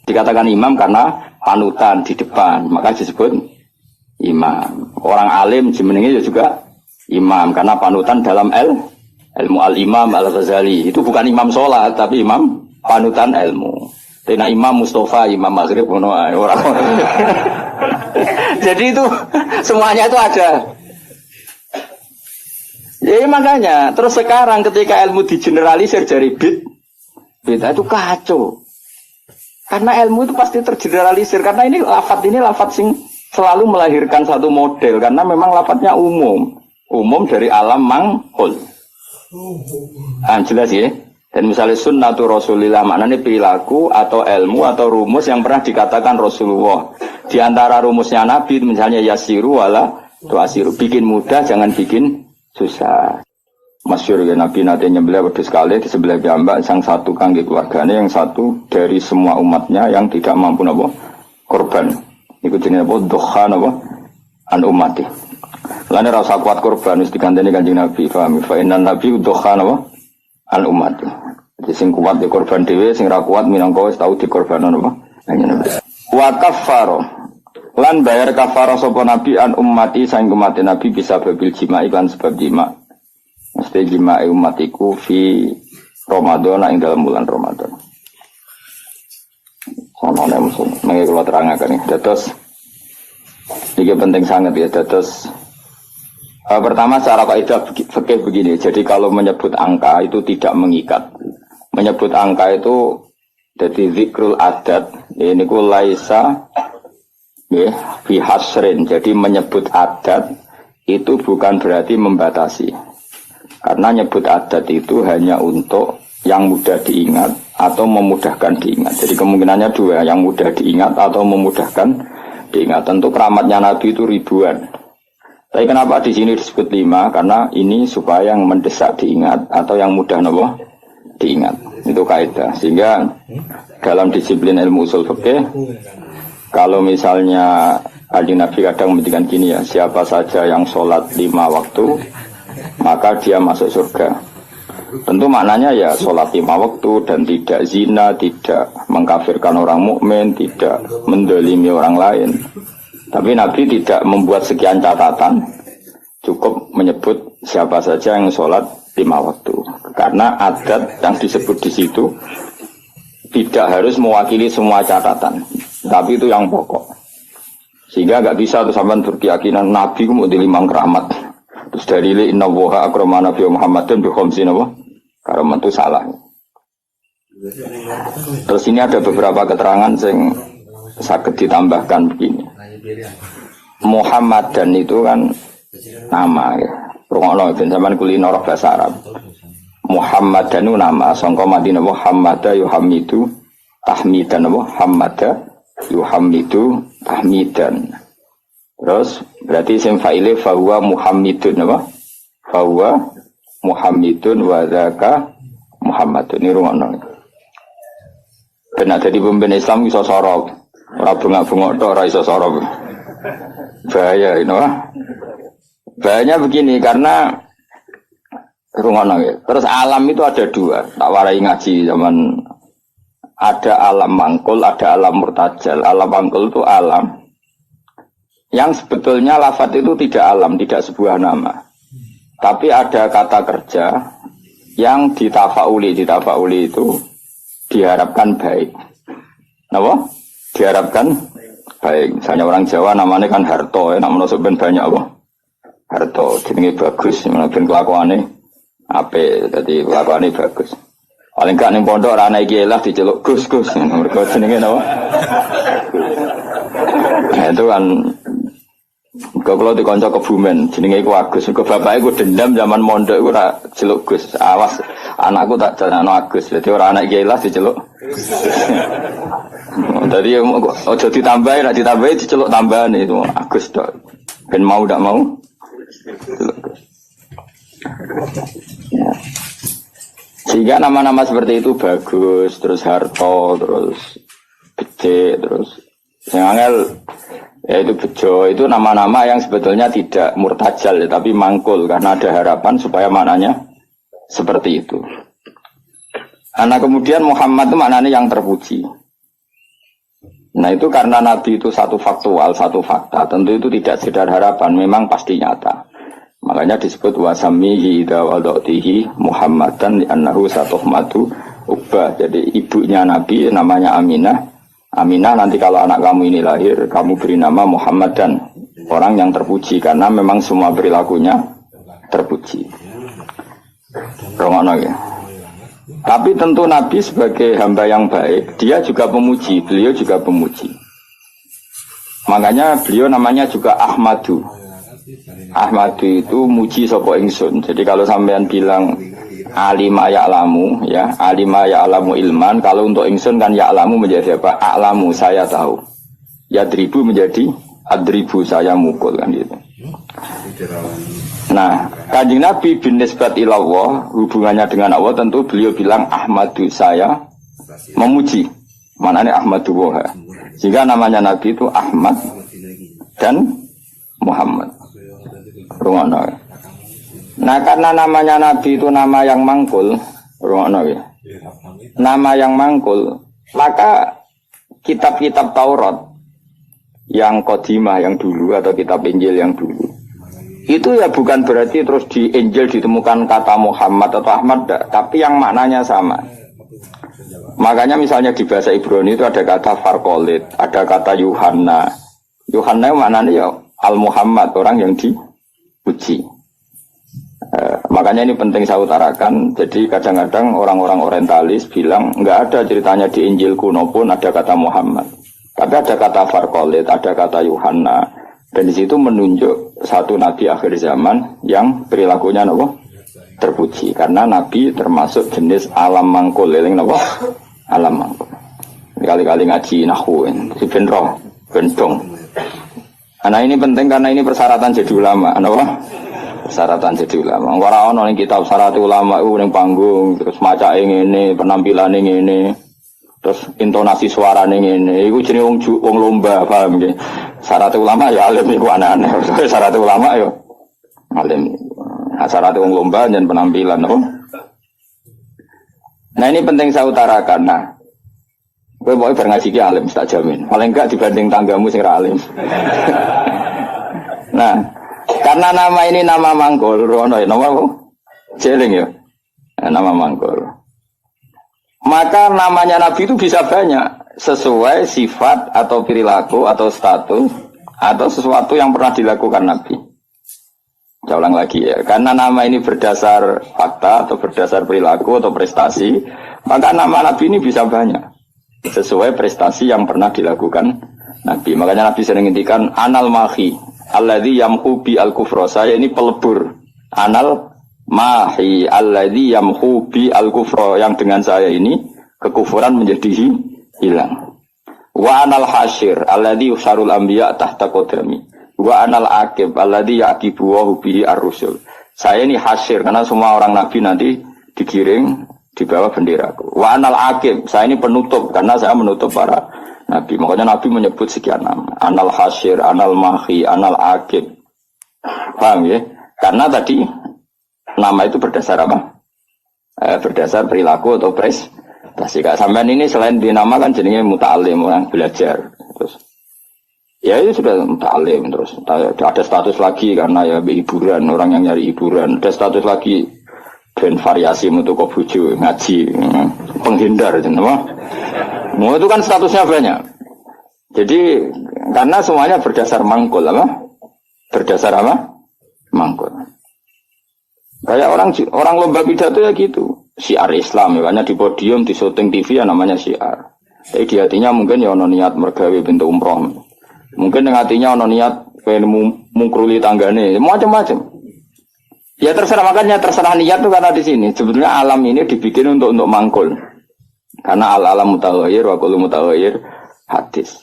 Dikatakan imam karena panutan di depan, maka disebut imam. Orang alim jenenge juga imam karena panutan dalam ilmu al-imam al-Ghazali. Itu bukan imam sholat tapi imam panutan ilmu. Tina Imam Mustafa, Imam Maghrib orang. Jadi itu semuanya itu ada. Jadi makanya terus sekarang ketika ilmu digeneralisir dari bid'ah itu kacau. Karena ilmu itu pasti tergeneralisir. Karena ini lafadz sing selalu melahirkan satu model. Karena memang lafadznya umum. Umum dari alam manghul. Jelas ya. Dan misalnya sunnatu Rasulillah maknanya perilaku atau ilmu atau rumus yang pernah dikatakan Rasulullah. Di antara rumusnya Nabi misalnya yasiru wala tuasiru. Bikin mudah jangan bikin susah. Masyhur ya Nabi nanti nyembelih wedhus sekali di sebelah piyambak, yang satu kangge keluarganya, yang satu dari semua umatnya yang tidak mampu napa korban. Iku jenenge apa dokha napa an ummati. Lan ora usah kuat korban wis diganteni Kanjeng Nabi, paham? Fa innan nabi dokha napa an ummati. Jadi sing kuat di korban dhewe, sing ra kuat minangka wis tau dikorbanon napa Kanjeng Nabi. Wa kaffaro lan bayar kafarah sapa Nabi an ummati sang umat Nabi bisa babil jima iklan sebab jima. Mesti jima'i umatiku fi Ramadan ing dalam bulan Ramadan. Samane musuh mengke kula terangaken iki dados iki penting sangat ya dados pertama secara kaidah fikih begini. Jadi kalau menyebut angka itu tidak mengikat. Menyebut angka itu jadi zikrul adat ini ku laisa ya fi hasrin. Jadi menyebut adat itu bukan berarti membatasi. Karena nyebut adat itu hanya untuk yang mudah diingat atau memudahkan diingat. Jadi kemungkinannya dua, yang mudah diingat atau memudahkan diingat. Tentu keramatnya Nabi itu ribuan. Tapi kenapa di sini disebut 5? Karena ini supaya yang mendesak diingat atau yang mudah diingat. Itu kaidah. Sehingga dalam disiplin ilmu usul fikih, kalau misalnya Nabi kadang menghentikan gini ya, siapa saja yang sholat 5 waktu maka dia masuk surga. Tentu maknanya ya sholat 5 waktu dan tidak zina, tidak mengkafirkan orang mukmin, tidak mendolimi orang lain. Tapi Nabi tidak membuat sekian catatan, cukup menyebut siapa saja yang sholat 5 waktu. Karena adat yang disebut di situ tidak harus mewakili semua catatan, tapi itu yang pokok. Sehingga nggak bisa tuh sampai berkeyakinan Nabi mau di 5 keramat. Terus dari inna woha akramana Nabi Muhammadin bi khamsin apa? Karamat itu salah. Terus ini ada beberapa keterangan yang sakit ditambahkan begini. Muhammad dan itu kan nama ya. Rungokno ben sampean kulino bahasa Arab. Muhammad dan itu nama sangka Madinah Muhammad yuhamidu tahmidan Muhammad yuhamidu tahmidan. Terus berarti isim fa'ile fahuwa Muhammadun apa? Fahuwa Muhammadun wa dzaka Muhammadun. Ini rungokno. Ben dadi pemimpin Islam iso sorok. Ora bengak-bengok tok ora iso sorok. Bahaya ini wah. Bahayanya begini karena rungokno ya. Terus alam itu ada 2. Tak warai ngaji zaman ada alam mangkul, ada alam murtajal. Alam mangkul itu alam yang sebetulnya lafadz itu tidak alam, tidak sebuah nama. Tapi ada kata kerja yang ditafauli itu diharapkan baik. Napa? Diharapkan baik. Misalnya orang Jawa namanya kan harto, ya, namanya sebenarnya banyak apa? Harto, jenenge bagus, ben kelakuane apik, dadi kelakuane bagus. Paling gak ning pondok ora ana iki lah diceluk Gus. Mergo jenenge napa? Nah, itu kan kalau dikonco Kebumen jenenge iku Agus. Ke bapake ku dendam zaman mondok iku ora celuk Gus. Awas anakku tak jalano Agus. Dadi ora anak kiai lah diceluk. Dadi ojo ditambahi, nek ditambahi diceluk tambahan itu Agus tok. Ben mau ndak mau celuk Gus. Ya. Sehingga nama-nama seperti itu bagus, terus harto, terus gede, terus yang angel yaitu bejo, itu nama-nama yang sebetulnya tidak murtajal ya, tapi mangkul karena ada harapan supaya maknanya seperti itu. Nah kemudian Muhammad itu maknanya yang terpuji. Nah itu karena Nabi itu satu faktual, satu fakta. Tentu itu tidak sekedar harapan, memang pasti nyata. Makanya disebut wasamihi idawaldotihi Muhammadan li'annahu satuhmatu ubah. Jadi ibunya Nabi namanya Aminah. Aminah nanti kalau anak kamu ini lahir, kamu beri nama Muhammadan. Orang yang terpuji, karena memang semua perilakunya terpuji. Romono ya. Tapi tentu Nabi sebagai hamba yang baik, dia juga pemuji, beliau juga pemuji. Makanya beliau namanya juga Ahmadu. Ahmadu itu muji sapa ingsun. Jadi kalau sampean bilang alima ya'lamu, ya, alima ya'lamu ilman, kalau untuk ingsun kan ya'lamu menjadi apa? A'lamu, saya tahu. Yadribu menjadi adribu, saya mukul kan gitu. Nah, Kanjeng Nabi bin nisbat ilallah, hubungannya dengan Allah tentu beliau bilang Ahmadu, saya memuji. Mananya Ahmadu Woha. Sehingga namanya Nabi itu Ahmad dan Muhammad. Rungono. Nah, karena namanya Nabi itu nama yang mangkul, rungono ya. Nama yang mangkul, maka kitab-kitab Taurat yang qadimah yang dulu atau kitab Injil yang dulu itu ya bukan berarti terus di Injil ditemukan kata Muhammad atau Ahmad, tapi yang maknanya sama. Makanya misalnya di bahasa Ibrani itu ada kata Farkolit, ada kata Yuhanna. Yuhanna maknanya ya Al-Muhammad, orang yang dipuji. Makanya ini penting saya utarakan. Jadi kadang-kadang orang-orang orientalis bilang nggak ada ceritanya di Injil kuno pun ada kata Muhammad. Tapi ada kata Farkolit, ada kata Yuhanna. Dan di situ menunjuk satu nabi akhir zaman yang perilakunya terpuji. Karena nabi termasuk jenis alam mangkul, alam mangkul. Kali-kali ngaji nahwu, si benroh, bentong. Nah ini penting karena ini persyaratan jadi ulama, persyaratan jadi ulama. Orang orang yang kitab syarat ulama itu yang panggung, terus maca ini, penampilan ini. Terus intonasi suara ini, itu jenis wong lomba, paham ya? Syarat ulama ya alim itu aneh-aneh. Syarat ulama ya alim. Nah, syarat wong lomba dan penampilan, Nah ini penting saya utarakan. Nah, gue mau ngaji ki alim, tak jamin. Paling enggak dibanding tanggamu sing ra alim. Nah, karena nama ini nama mangkul, rono ya, nama apa? Jeling ya, nama mangkul. Maka namanya Nabi itu bisa banyak sesuai sifat atau perilaku atau status atau sesuatu yang pernah dilakukan Nabi. Saya ulang lagi ya, karena nama ini berdasar fakta atau berdasar perilaku atau prestasi, maka nama Nabi ini bisa banyak sesuai prestasi yang pernah dilakukan Nabi. Makanya Nabi sering ngintikan anal mahi alladzi yamhu bi al-kufra. Saya ini pelebur. Anal mahi alladzi yamhu bi al-kufra, yang dengan saya ini kekufuran menjadi hilang. Wa anal hasyir alladzi yusarul anbiya tahta qadrami. Wa anal aqib alladzi yaqibu wa bihi ar-rusul. Saya ini hasyir karena semua orang nabi nanti digiring di bawah benderaku. Wa anal aqib, saya ini penutup karena saya menutup para nabi. Makanya Nabi menyebut sekian nama. Anal hasyir, anal mahi, anal aqib. Paham ya? Karena tadi nama itu berdasar apa? Berdasar perilaku atau prestasi. Sampean ini selain dinamakan jenenge muta'alim, orang belajar. Terus ya itu sudah muta'alim, terus ada status lagi karena ya hiburan, orang yang nyari hiburan. Ada status lagi dan variasi untuk kobuju, ngaji, penghindar, mau itu kan statusnya banyak. Jadi karena semuanya berdasar mangkul, apa? Berdasar apa? Mangkul. Kayak orang lomba pidato ya gitu, syiar Islam, ya, karena di podium, di syuting TV ya namanya syiar. Tapi di hatinya mungkin ya ono niat mergawe pintu umroh, mungkin yang hatinya ono niat pengen mungkruli tanggane, macam-macam. Ya terserah, makanya terserah niat tuh karena di sini sebetulnya alam ini dibikin untuk mangkul. Karena al-alam mutaghayyir wa kullu mutaghayyir hadis.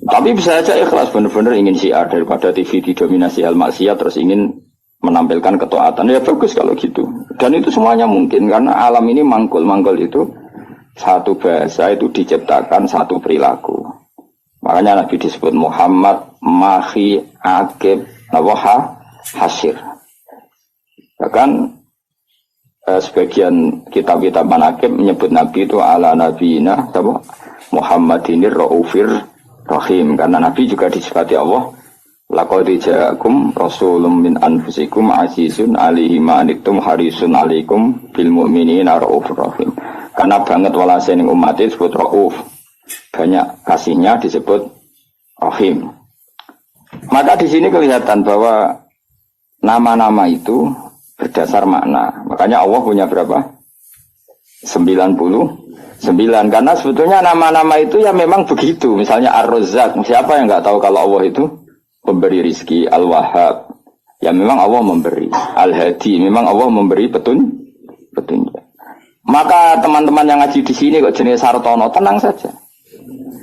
Tapi bisa saja ikhlas benar-benar ingin syiar daripada TV didominasi hal maksiat terus ingin menampilkan ketaatan. Ya bagus kalau gitu. Dan itu semuanya mungkin karena alam ini mangkul. Mangkul itu satu bahasa itu diciptakan satu perilaku. Makanya Nabi disebut Muhammad, Mahi, Aqib, Nawaha, Hasyir. Bahkan sebagian kitab-kitab manaqib menyebut Nabi itu ala nabiyina Muhammadinir Raufir Rahim. Karena Nabi juga disifati Allah, laqad ja'akum rasulun min anfusikum azizun 'alaihi ma anittum harisun 'alaikum bil mu'minina raufur rahim. Karena banget walase ning umat disebut Rauf. Banyak kasihnya disebut Rahim. Maka di sini kelihatan bahwa nama-nama itu berdasar makna. Makanya Allah punya berapa? 99. Karena sebetulnya nama-nama itu ya memang begitu. Misalnya Ar-Razzaq. Siapa yang nggak tahu kalau Allah itu pemberi rizki? Al-Wahhab. Ya memang Allah memberi. Al-Hadi. Memang Allah memberi petunjuk. Maka teman-teman yang ngaji di sini kok jenis Sartono, tenang saja.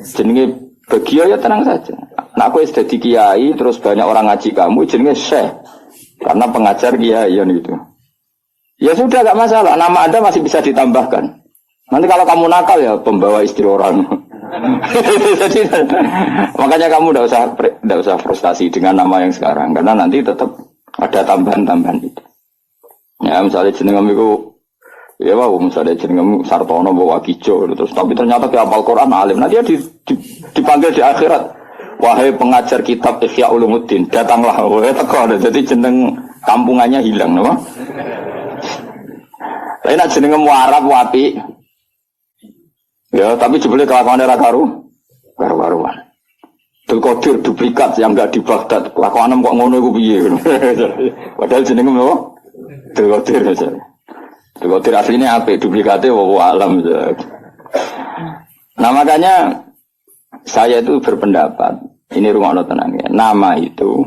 Jenis Bagio ya tenang saja. Nah aku sudah di kiai, terus banyak orang ngaji kamu, jenis Syekh. Karena pengajar kiai gitu. Ya sudah gak masalah, nama Anda masih bisa ditambahkan. Nanti kalau kamu nakal ya pembawa istri orang. Jadi, makanya kamu tidak usah frustasi dengan nama yang sekarang, karena nanti tetap ada tambahan-tambahan itu. Ya misalnya jeneng itu, ya wow, misalnya jeneng Sartono bawa Kijo, terus tapi ternyata dia hafal Quran alim. Nanti dia dipanggil di akhirat. Wahai pengajar kitab Ihya Ulumuddin, datanglah. Wahai teko, jadi jeneng kampungannya hilang, no? Tapi nak jeneng Arab wapi. Ya, tapi jebule kelakuannya ra karuan. Qadir duplikat yang enggak di Baghdad. Kelakuannya kok ngono iku piye ngono. Padahal jenenge apa? Qadir aja. Qadir aslinya apik, duplikatnya alam. Nah, makanya saya itu berpendapat, ini rumah tenang ya, nama itu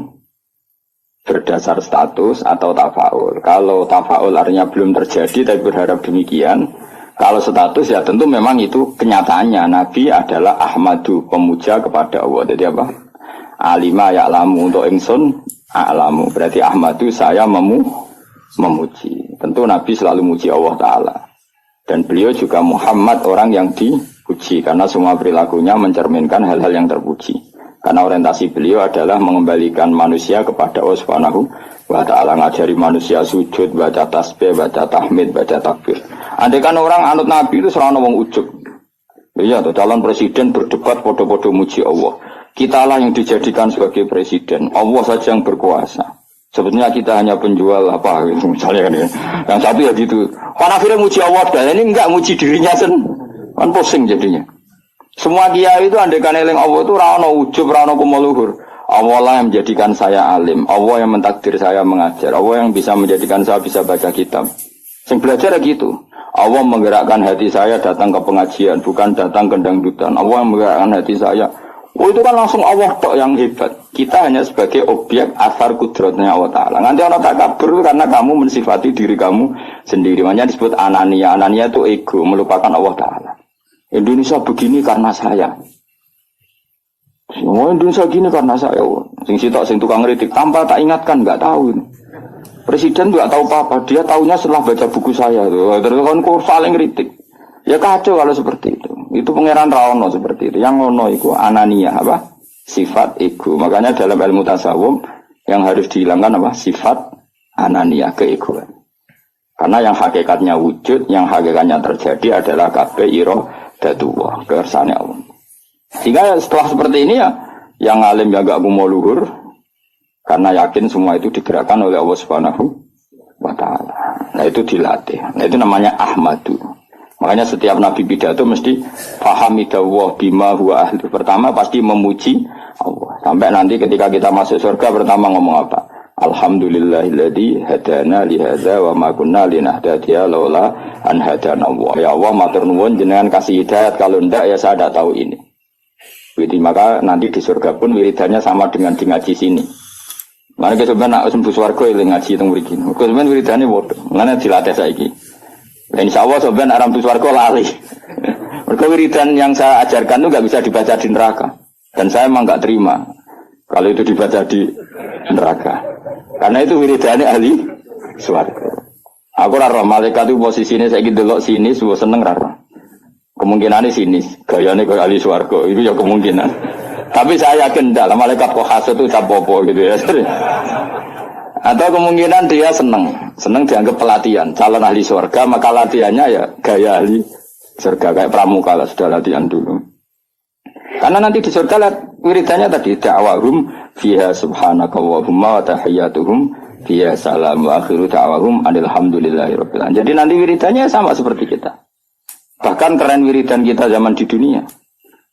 berdasar status atau tafaul. Kalau tafaul artinya belum terjadi tapi berharap demikian. Kalau status ya tentu memang itu kenyataannya. Nabi adalah Ahmadu, pemuja kepada Allah. Jadi apa? Alima ya'lamu, untuk ingsun a'lamu. Berarti Ahmadu saya memuji. Tentu Nabi selalu muji Allah Ta'ala. Dan beliau juga Muhammad, orang yang dipuji. Karena semua perilakunya mencerminkan hal-hal yang terpuji. Karena orientasi beliau adalah mengembalikan manusia kepada Allah Subhanahu wa Ta'ala. Ngajari manusia sujud, baca tasbih, baca tahmid, baca takbir. Andai kan orang anut Nabi itu selalu wong ujub. Iya tuh, calon presiden berdebat podo-podo muji Allah. Kitalah yang dijadikan sebagai presiden. Allah saja yang berkuasa. Sebetulnya kita hanya penjual apa gitu, misalnya kan ya. Yang satu ya gitu. Kan akhirnya muji Allah, dan ini enggak muji dirinya kan pusing jadinya. Semua kiai itu andai kan eling Allah itu rano ujub, rano kumuluhur. Allah lah yang menjadikan saya alim. Allah yang mentakdir saya mengajar. Allah yang bisa menjadikan saya bisa baca kitab. Sing belajar gitu. Allah menggerakkan hati saya datang ke pengajian, bukan datang ke dangdutan. Allah yang menggerakkan hati saya. Oh itu kan langsung Allah tok yang hebat. Kita hanya sebagai objek asar kudratnya Allah Ta'ala. Nanti orang takabur karena kamu mensifati diri kamu sendiri. Makanya disebut anania. Anania itu ego, melupakan Allah Ta'ala. Indonesia begini karena saya. Semua Indonesia begini karena saya. Sing sitok sing tukang kritik tanpa tak ingatkan nggak tahu. Presiden juga tahu apa, dia tahunya setelah baca buku saya tuh. Terus kan saling kritik. Ya kacau kalau seperti itu. Itu pangeran Raono seperti itu. Yang ngono itu anania apa? Sifat ego. Makanya dalam ilmu tasawuf yang harus dihilangkan apa? Sifat anania, keegoan. Karena yang hakikatnya wujud, yang hakikatnya terjadi adalah kabeh iradatullah, kersane Allah. Sehingga setelah seperti ini ya, yang alim yang gak mau luhur, karena yakin semua itu digerakkan oleh Allah Subhanahu wa Ta'ala. Nah itu dilatih. Nah itu namanya Ahmadu. Makanya setiap Nabi pidato mesti fahamidallah bima huwa ahli. Pertama pasti memuji Allah. Sampai nanti ketika kita masuk surga pertama ngomong apa? Alhamdulillahilladzi hadana lihadza wa ma kunna linahtadiya laula an hadana Allah. Ya Allah matur nuwun jenengan kasih hidayat, kalau ndak ya saya tidak tahu ini. Jadi maka nanti di surga pun wiridannya sama dengan di ngaji sini. Mana ke sebenarnya nak sembuh swarga yang ngaji teng mriki. Kok sebenarnya wiridane padha. Mana dilatih saiki. Dan insyaallah sebenarnya aram tu swarga lali. Mergo wiridan yang saya ajarkan itu enggak bisa dibaca di neraka. Dan saya memang enggak terima kalau itu dibaca di neraka. Karena itu wiridane ahli swarga. Aku ora roh malaikat itu posisine saiki delok sini suwe seneng ra roh. Kemungkinannya sini, gayane kaya ahli swarga. Itu ya kemungkinan. Tapi saya yakin enggak, malaikat kok hasud itu capopo gitu ya. Atau kemungkinan dia seneng dianggap pelatihan, calon ahli surga, maka latihannya ya gaya ahli surga kayak pramuka lah, sudah latihan dulu. Karena nanti di surga lihat wiridannya tadi da'wahum fiha subhanakallahumma wa tahiyyatuhum fiha salam wa akhiru da'wahum alhamdulillahirabbil alamin. Jadi nanti wiridannya sama seperti kita. Bahkan keren wiridan kita zaman di dunia.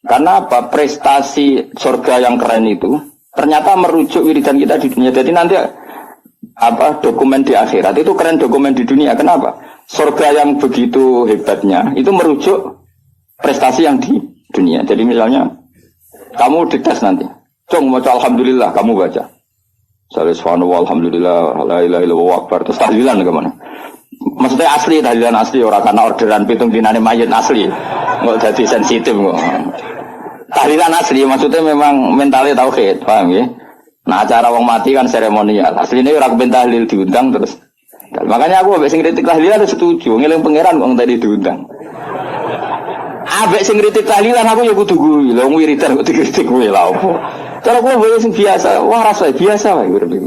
Karena apa? Prestasi surga yang keren itu ternyata merujuk wiridan kita di dunia. Jadi nanti apa dokumen di akhirat itu keren dokumen di dunia. Kenapa? Surga yang begitu hebatnya itu merujuk prestasi yang di dunia. Jadi misalnya kamu dites nanti, cung baca alhamdulillah, kamu baca. Salih subhanallah alhamdulillah la ilaha illallah akbar terus tahlilan kemana? Maksudnya asli tahlilan asli orang karena orderan pitung dinane mayit asli. Nggak jadi sensitif kok. Tahlilan asli maksudnya memang mentalnya tauhid, paham ya? Nah acara wong mati kan seremonial. Aslinya ora kepen tahlil diundang terus. Makanya aku ambek sing kritik tahlilan setuju, ngeling pangeran kok tadi diundang. Ambek sing kritik tahlilan aku ya kudu kuwi, lha wiridan kok dikritik kuwi lha opo. Cara kuwi sing biasa, wah rasa biasa wae urip.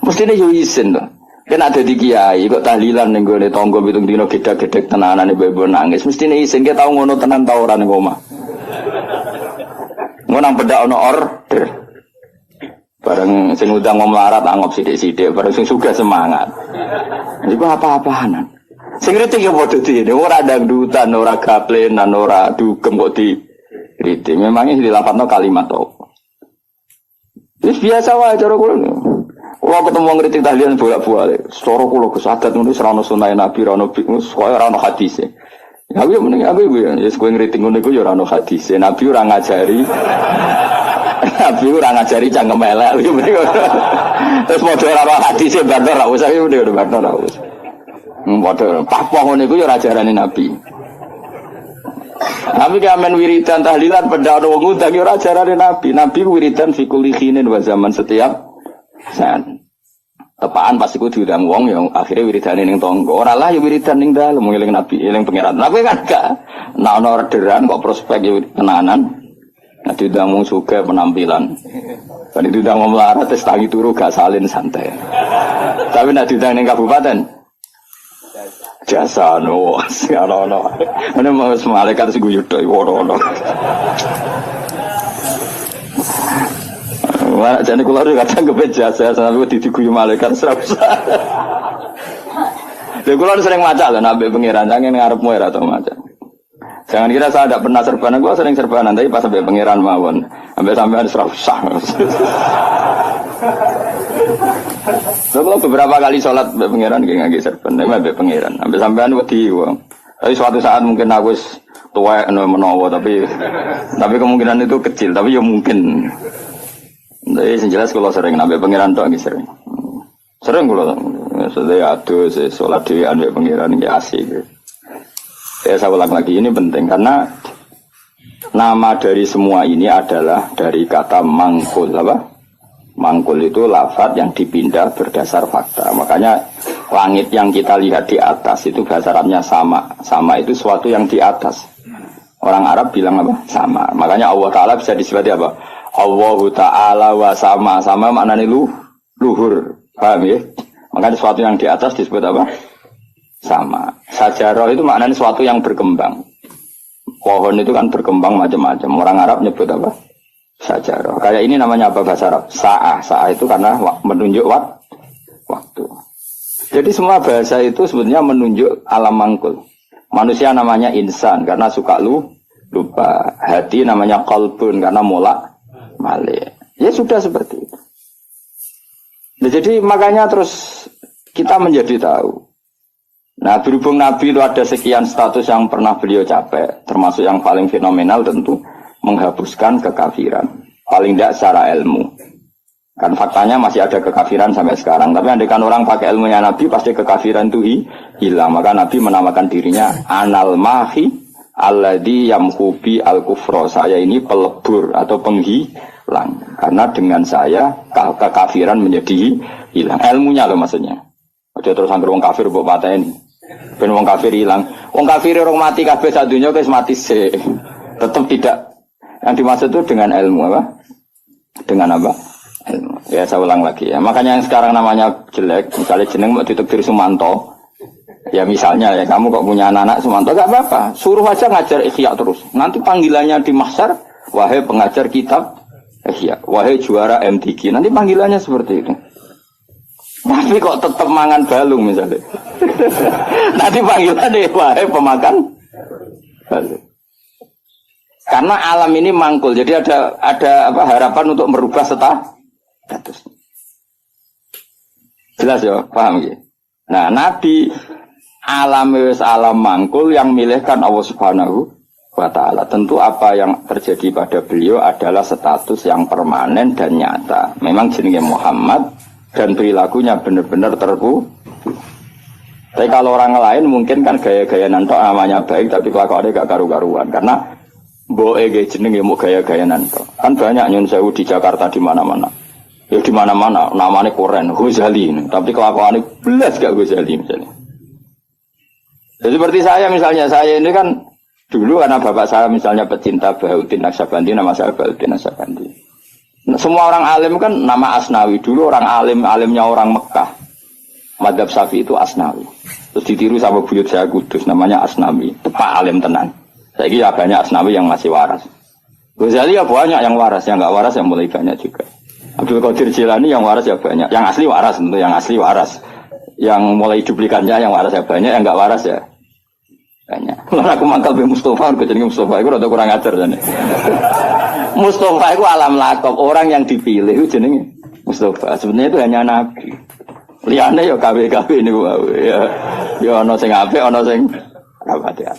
Mestine yo isin to. Kena dadi kiai kok tahlilan ning gone tangga pitung dina gedhe-gedhe tenanane bebo nangis. Mestine isin ki tau ngono tenan ta ora ning omah. Nang bedak ono order. Bareng sing udang mau melarat anggap sithik-sithik, bareng sing sugih semangat. Iku apa-apaanan. Sing kritik ya padha dene, ora dangdutan, ora gaplenan, ora dugem kok di kritik. Memangnya dilapatno kalimat apa. Wis biasa wae cara kula. Kula ketemu ngritik tahlilan bolak-balik. Cara kula Gus adat ngono ora ono sunah Nabi, ora ono koyo ora ono hadise. Aku mending aku ya kowe ngritik ngono iku ya ora ono hadis. Nabi ora ngajari. Nabi ora ngajari cangkem elek. Terus modho ora ono hadis bar ora usah iki udah bar ora usah. Modho papoh ngono iku ya ora ajarane Nabi. Nabi kamen wiridan tahlilan pada ono wong ngundang ya ora ajarane Nabi. Nabi wiridan fi kulli khinin wa zaman setiap saat. Tepaan pas iku diundang wong yang akhirnya wiridane ning tangga. Ora lah ya wiridan ning dalem eling Nabi, eling pangeran. Lah kowe kan gak nek ana orderan kok prospek ya tenanan. Nek diundang wong sugih penampilan. Kan diundang wong melarat tes tangi turu gak salin santai. Tapi nek diundang ning kabupaten jasa no, ono. Ana mau malaikat sing guyu tok ono. Wah, jadi kalau ada kadang kebeja saya sampai diguyu malaikat serasa. Jadi kalau sering maca lah, nabi pangeran, jangan ngarepmu era atau maca. Jangan kira saya tidak pernah serbanan, gua sering serbanan, tapi pas sampai pangeran mawon, sampai ada serasa. Kalau beberapa kali sholat sampai pangeran, gak ngagi serban, sampai pangeran, sampai wedi gua. Tapi suatu saat mungkin aku tua menowo, tapi kemungkinan itu kecil, tapi ya mungkin. Jadi yang jelas kalau sering nambah pangeran doang sering. Sering kalau sudah aduh sholat di nambah pangeran ya asik. Saya ulang lagi ini penting karena nama dari semua ini adalah dari kata mangkul apa? Mangkul itu lafaz yang dipindah berdasar fakta. Makanya langit yang kita lihat di atas itu bahasa Arabnya sama. Sama itu suatu yang di atas. Orang Arab bilang apa? Sama. Makanya Allah Ta'ala bisa disebut apa? Allahu Ta'ala wa sama. Sama maknanya luhur. Paham ya? Makanya sesuatu yang di atas disebut apa? Sama. Sajarah itu maknanya sesuatu yang berkembang. Pohon itu kan berkembang macam-macam. Orang Arab nyebut apa? Sajarah. Kayak ini namanya apa bahasa Arab? Sa'ah. Sa'ah itu karena menunjuk waktu. Jadi semua bahasa itu sebenarnya menunjuk alam mangkul. Manusia namanya insan karena suka lupa. Hati namanya qalbun karena malik. Ya sudah seperti itu. Nah, jadi makanya terus kita menjadi tahu. Nah berhubung Nabi itu ada sekian status yang pernah beliau capai. Termasuk yang paling fenomenal tentu menghapuskan kekafiran. Paling tidak secara ilmu. Kan faktanya masih ada kekafiran sampai sekarang. Tapi andaikan orang pakai ilmunya Nabi pasti kekafiran itu hilang. Maka Nabi menamakan dirinya Anal Mahi Alladhi Yamhubi Al-Kufro. Saya ini pelebur atau penghilang. Karena dengan saya kekafiran menjadi hilang. Ilmunya loh maksudnya. Dia terus anggar wong kafir buat paten. Ben wong kafir hilang. Wong kafir orang mati kabeh sak dunya wis mati sih. Tetap tidak. Yang dimaksud itu dengan ilmu apa? Dengan apa? Ilmu. Ya saya ulang lagi ya. Makanya yang sekarang namanya jelek, misalnya jeneng mau ditekdir Sumanto, Ya misalnya ya kamu kok punya anak Sumanto gak apa-apa, suruh aja ngajar Ihya terus. Nanti panggilannya di mahsyar, wahai pengajar kitab Ihya, wahai juara MTQ. Nanti panggilannya seperti itu. Tapi kok tetap mangan balung misalnya. Nanti panggilannya wahai pemakan balung. Karena alam ini mangkul, jadi ada harapan untuk merubah status. Jelas ya, paham ya? Nah, Nabi alam mangkul yang milihkan Allah Subhanahu wa Ta'ala. Tentu apa yang terjadi pada beliau adalah status yang permanen dan nyata. Memang jenenge Muhammad dan perilakunya benar-benar terku. Tapi kalau orang lain mungkin kan gaya-gaya nantok namanya baik, tapi kelakuannya gak karu-karuan. Karena boe ge jenenge mau gaya-gaya nantok. Kan banyak nyun sewu di Jakarta di mana-mana. Ya di mana-mana namanya Koren, Ghazali, tapi kelakuannya belas gak Ghazali misalnya. Ya, seperti saya misalnya, saya ini kan dulu karena bapak saya misalnya pecinta Bahuddin Naksabandi, nama saya Bahuddin Naksabandi. Nah, semua orang alim kan nama Asnawi, dulu orang alimnya orang Mekah. Madzhab Syafi'i itu Asnawi. Terus ditiru sama buyut saya Kudus, namanya Asnawi, tepat alim tenan. Saya kira banyak Asnawi yang masih waras. Ghazali ya banyak yang waras, yang enggak waras yang mulai banyak juga. Abdul Qadir Jilani yang waras ya banyak, yang asli waras tentu, yang asli waras. Yang mulai duplikannya yang waras ya banyak, yang enggak waras ya banyak. Lalu aku mangkal be Mustafa, aku jadi Mustafa itu rada kurang ajar jane. Mustafa itu alam lakop, orang yang dipilih itu jenenge Mustafa. Sebenarnya itu hanya nabi. Liyane ya KW-KW ini ya ana sing apik, ana sing rapat ya.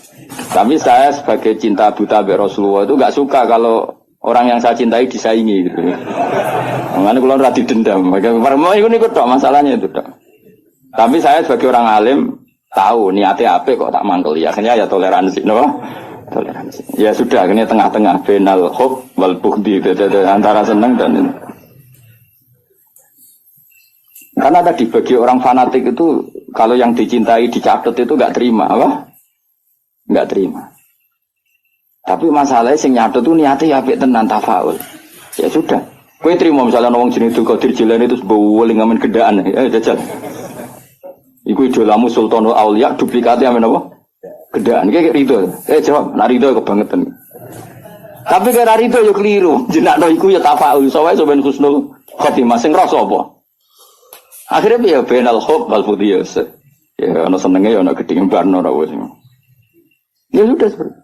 Tapi saya sebagai cinta buta be Rasulullah itu enggak suka kalau orang yang saya cintai disaingi gitu. Makanya kalau ora didendam, itu nih kok masalahnya itu dok. Tapi saya sebagai orang alim tahu niatnya apa kok tak mangkel ya. Akhirnya ya toleransi, no? Toleransi. Ya sudah, akhirnya tengah-tengah benal hub wal bughdi antara senang dan ini. Karena tadi bagi orang fanatik itu kalau yang dicintai dicatat itu enggak terima, apa? Enggak terima. Tapi masalahnya sing nyatet itu niatnya ya apik tenan tafaul. Ya sudah. Kowe trimo misalnya wong jenenge Abdul Qadir Jilani itu sebuah ngamen gedaan. Jajal. Iku idolamu Sultanul Auliya duplikatnya amen apa? Gedaan. Kayak rido. Jawab, nak rido kebangetan. Tapi kira rido yo keliru. Jenakno iku ya tafaul. Soale sampean husnul khotimah sing rasa apa? Akhirnya ya benal khub wal fudiyas. Ya ana senenge ya ana gedhe barno ora wis. Ya sudah seperti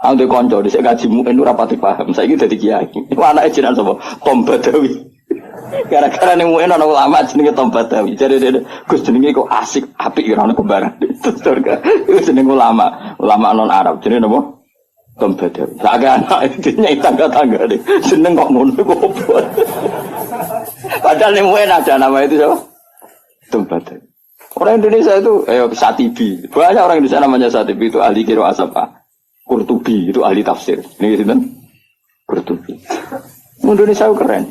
Ande konco dhisik ngaji muen ora pati paham. Saiki dadi kiai. Iku anake jenengan sapa? Tom Badawi. Gara-gara ning muen ana ulama jenenge Tom Badawi. Jare Gus jenenge kok asik, apik ora ono kembaran. Terus surga. Iku jeneng ulama non Arab. Jenenge napa? Tom Badawi. Sak anak nyai tangga-tangga deh. Jeneng kok ngono kok opo. Padahal ning muen ada nama itu siapa? Tom Badawi. Orang Indonesia itu Satibi. Banyak orang Indonesia namanya Satibi itu ahli qiraah apa? Qurtubi itu ahli tafsir. Ini gitu kan? Qurtubi. Indonesia itu keren.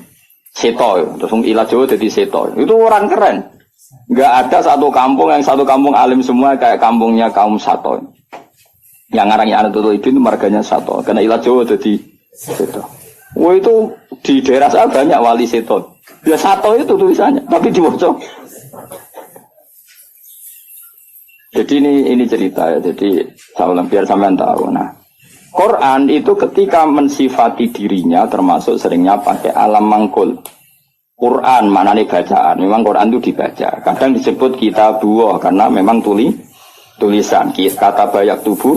Seto, terus ilah Jawa jadi seto. Itu orang keren. Enggak ada satu kampung alim semua kayak kampungnya kaum Sato. Yang ngarangnya anak itu marganya Sato. Karena ilah Jawa jadi seto. Wah itu di daerah saya banyak wali seto. Ya Sato itu tulisannya, tapi dibaca. Jadi ini cerita ya. Jadi saya biar sampean tahu. Nah, Quran itu ketika mensifati dirinya termasuk seringnya pakai alam mangkul. Quran maknanya bacaan. Memang Quran itu dibaca. Kadang disebut kitabuh karena memang tulisan. Kata banyak tubuh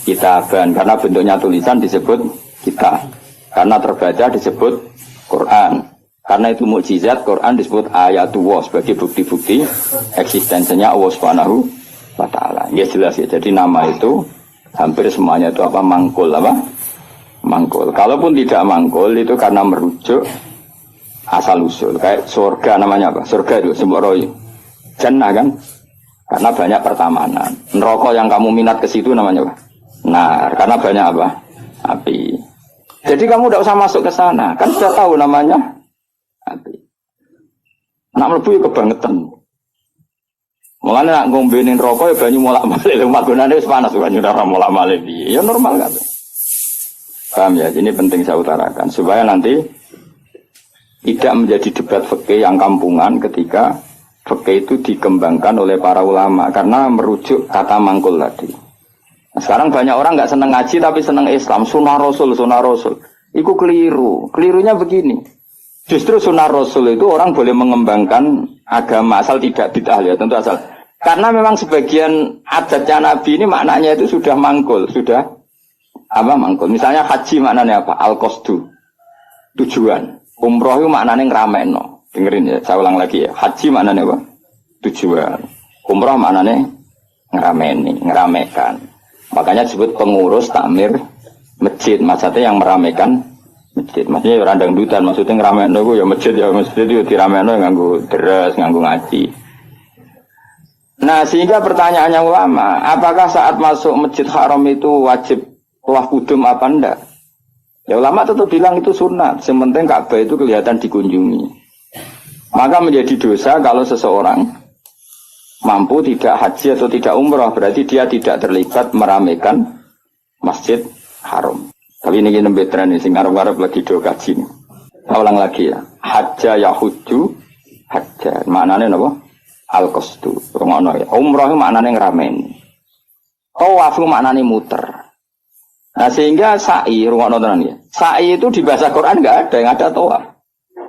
kitaban karena bentuknya tulisan disebut kita. Karena terbaca disebut Quran. Karena itu mukjizat Quran disebut ayatullah sebagai bukti-bukti eksistensinya Allah Subhanahu wa Ta'ala. Ya jelas ya. Jadi nama itu hampir semuanya itu apa? Mangkul apa? Mangkul. Kalaupun tidak mangkul itu karena merujuk asal usul. Kayak surga namanya apa? Surga itu sembaroi. Jannah kan? Karena banyak pertamanan. Neraka yang kamu minat ke situ namanya apa? Nar. Karena banyak apa? Api. Jadi kamu tidak usah masuk ke sana. Kan sudah tahu namanya api. Nak mlebu ya kebangetan. Mulanya nak ngombenin rokok ya banyu molak-malik. Magunannya panas banyu ora molak-malik. Ya normal kan. Paham ya? Ini penting saya utarakan supaya nanti tidak menjadi debat fikih yang kampungan ketika fikih itu dikembangkan oleh para ulama karena merujuk kata mangkul tadi. Nah, sekarang banyak orang nggak seneng ngaji tapi seneng Islam, sunnah Rasul. Itu keliru. Kelirunya begini. Justru sunnah Rasul itu orang boleh mengembangkan agama asal tidak bid'ah ya, tentu asal. Karena memang sebagian adatnya Nabi ini maknanya itu sudah mangkul, sudah apa mangkul. Misalnya haji maknanya apa? Al-qasdu. Tujuan. Umroh itu maknanya ngramekno. Dengerin ya, saya ulang lagi ya. Haji maknanya apa? Tujuan. Umroh maknanya ngeramekan. Makanya disebut pengurus takmir masjid. Maksudnya yang meramekan masjid. Maksudnya orang dangdutan. Maksudnya ngeramekan itu ya masjid itu diramekan nganggo deres, nganggo ngaji. Nah sehingga pertanyaannya ulama, apakah saat masuk masjid haram itu wajib tawaf kudum apa enggak? Ya ulama tetap bilang itu sunat. Yang penting Ka'bah itu kelihatan dikunjungi. Maka menjadi dosa kalau seseorang mampu tidak haji atau tidak umrah, berarti dia tidak terlibat meramaikan masjid haram. Tapi ini kita betran ini, ngarep-ngarep lagi do kaji. Saya ulang lagi ya. Hajja yahuju, hajja. Maknanya apa? Al-qasdu. Umrah maknanya ngeramen. Tawaf maknanya muter. Nah sehingga sa'i, rungokno tenan ya. Sa'i itu di bahasa Quran enggak ada, yang ada tawaf.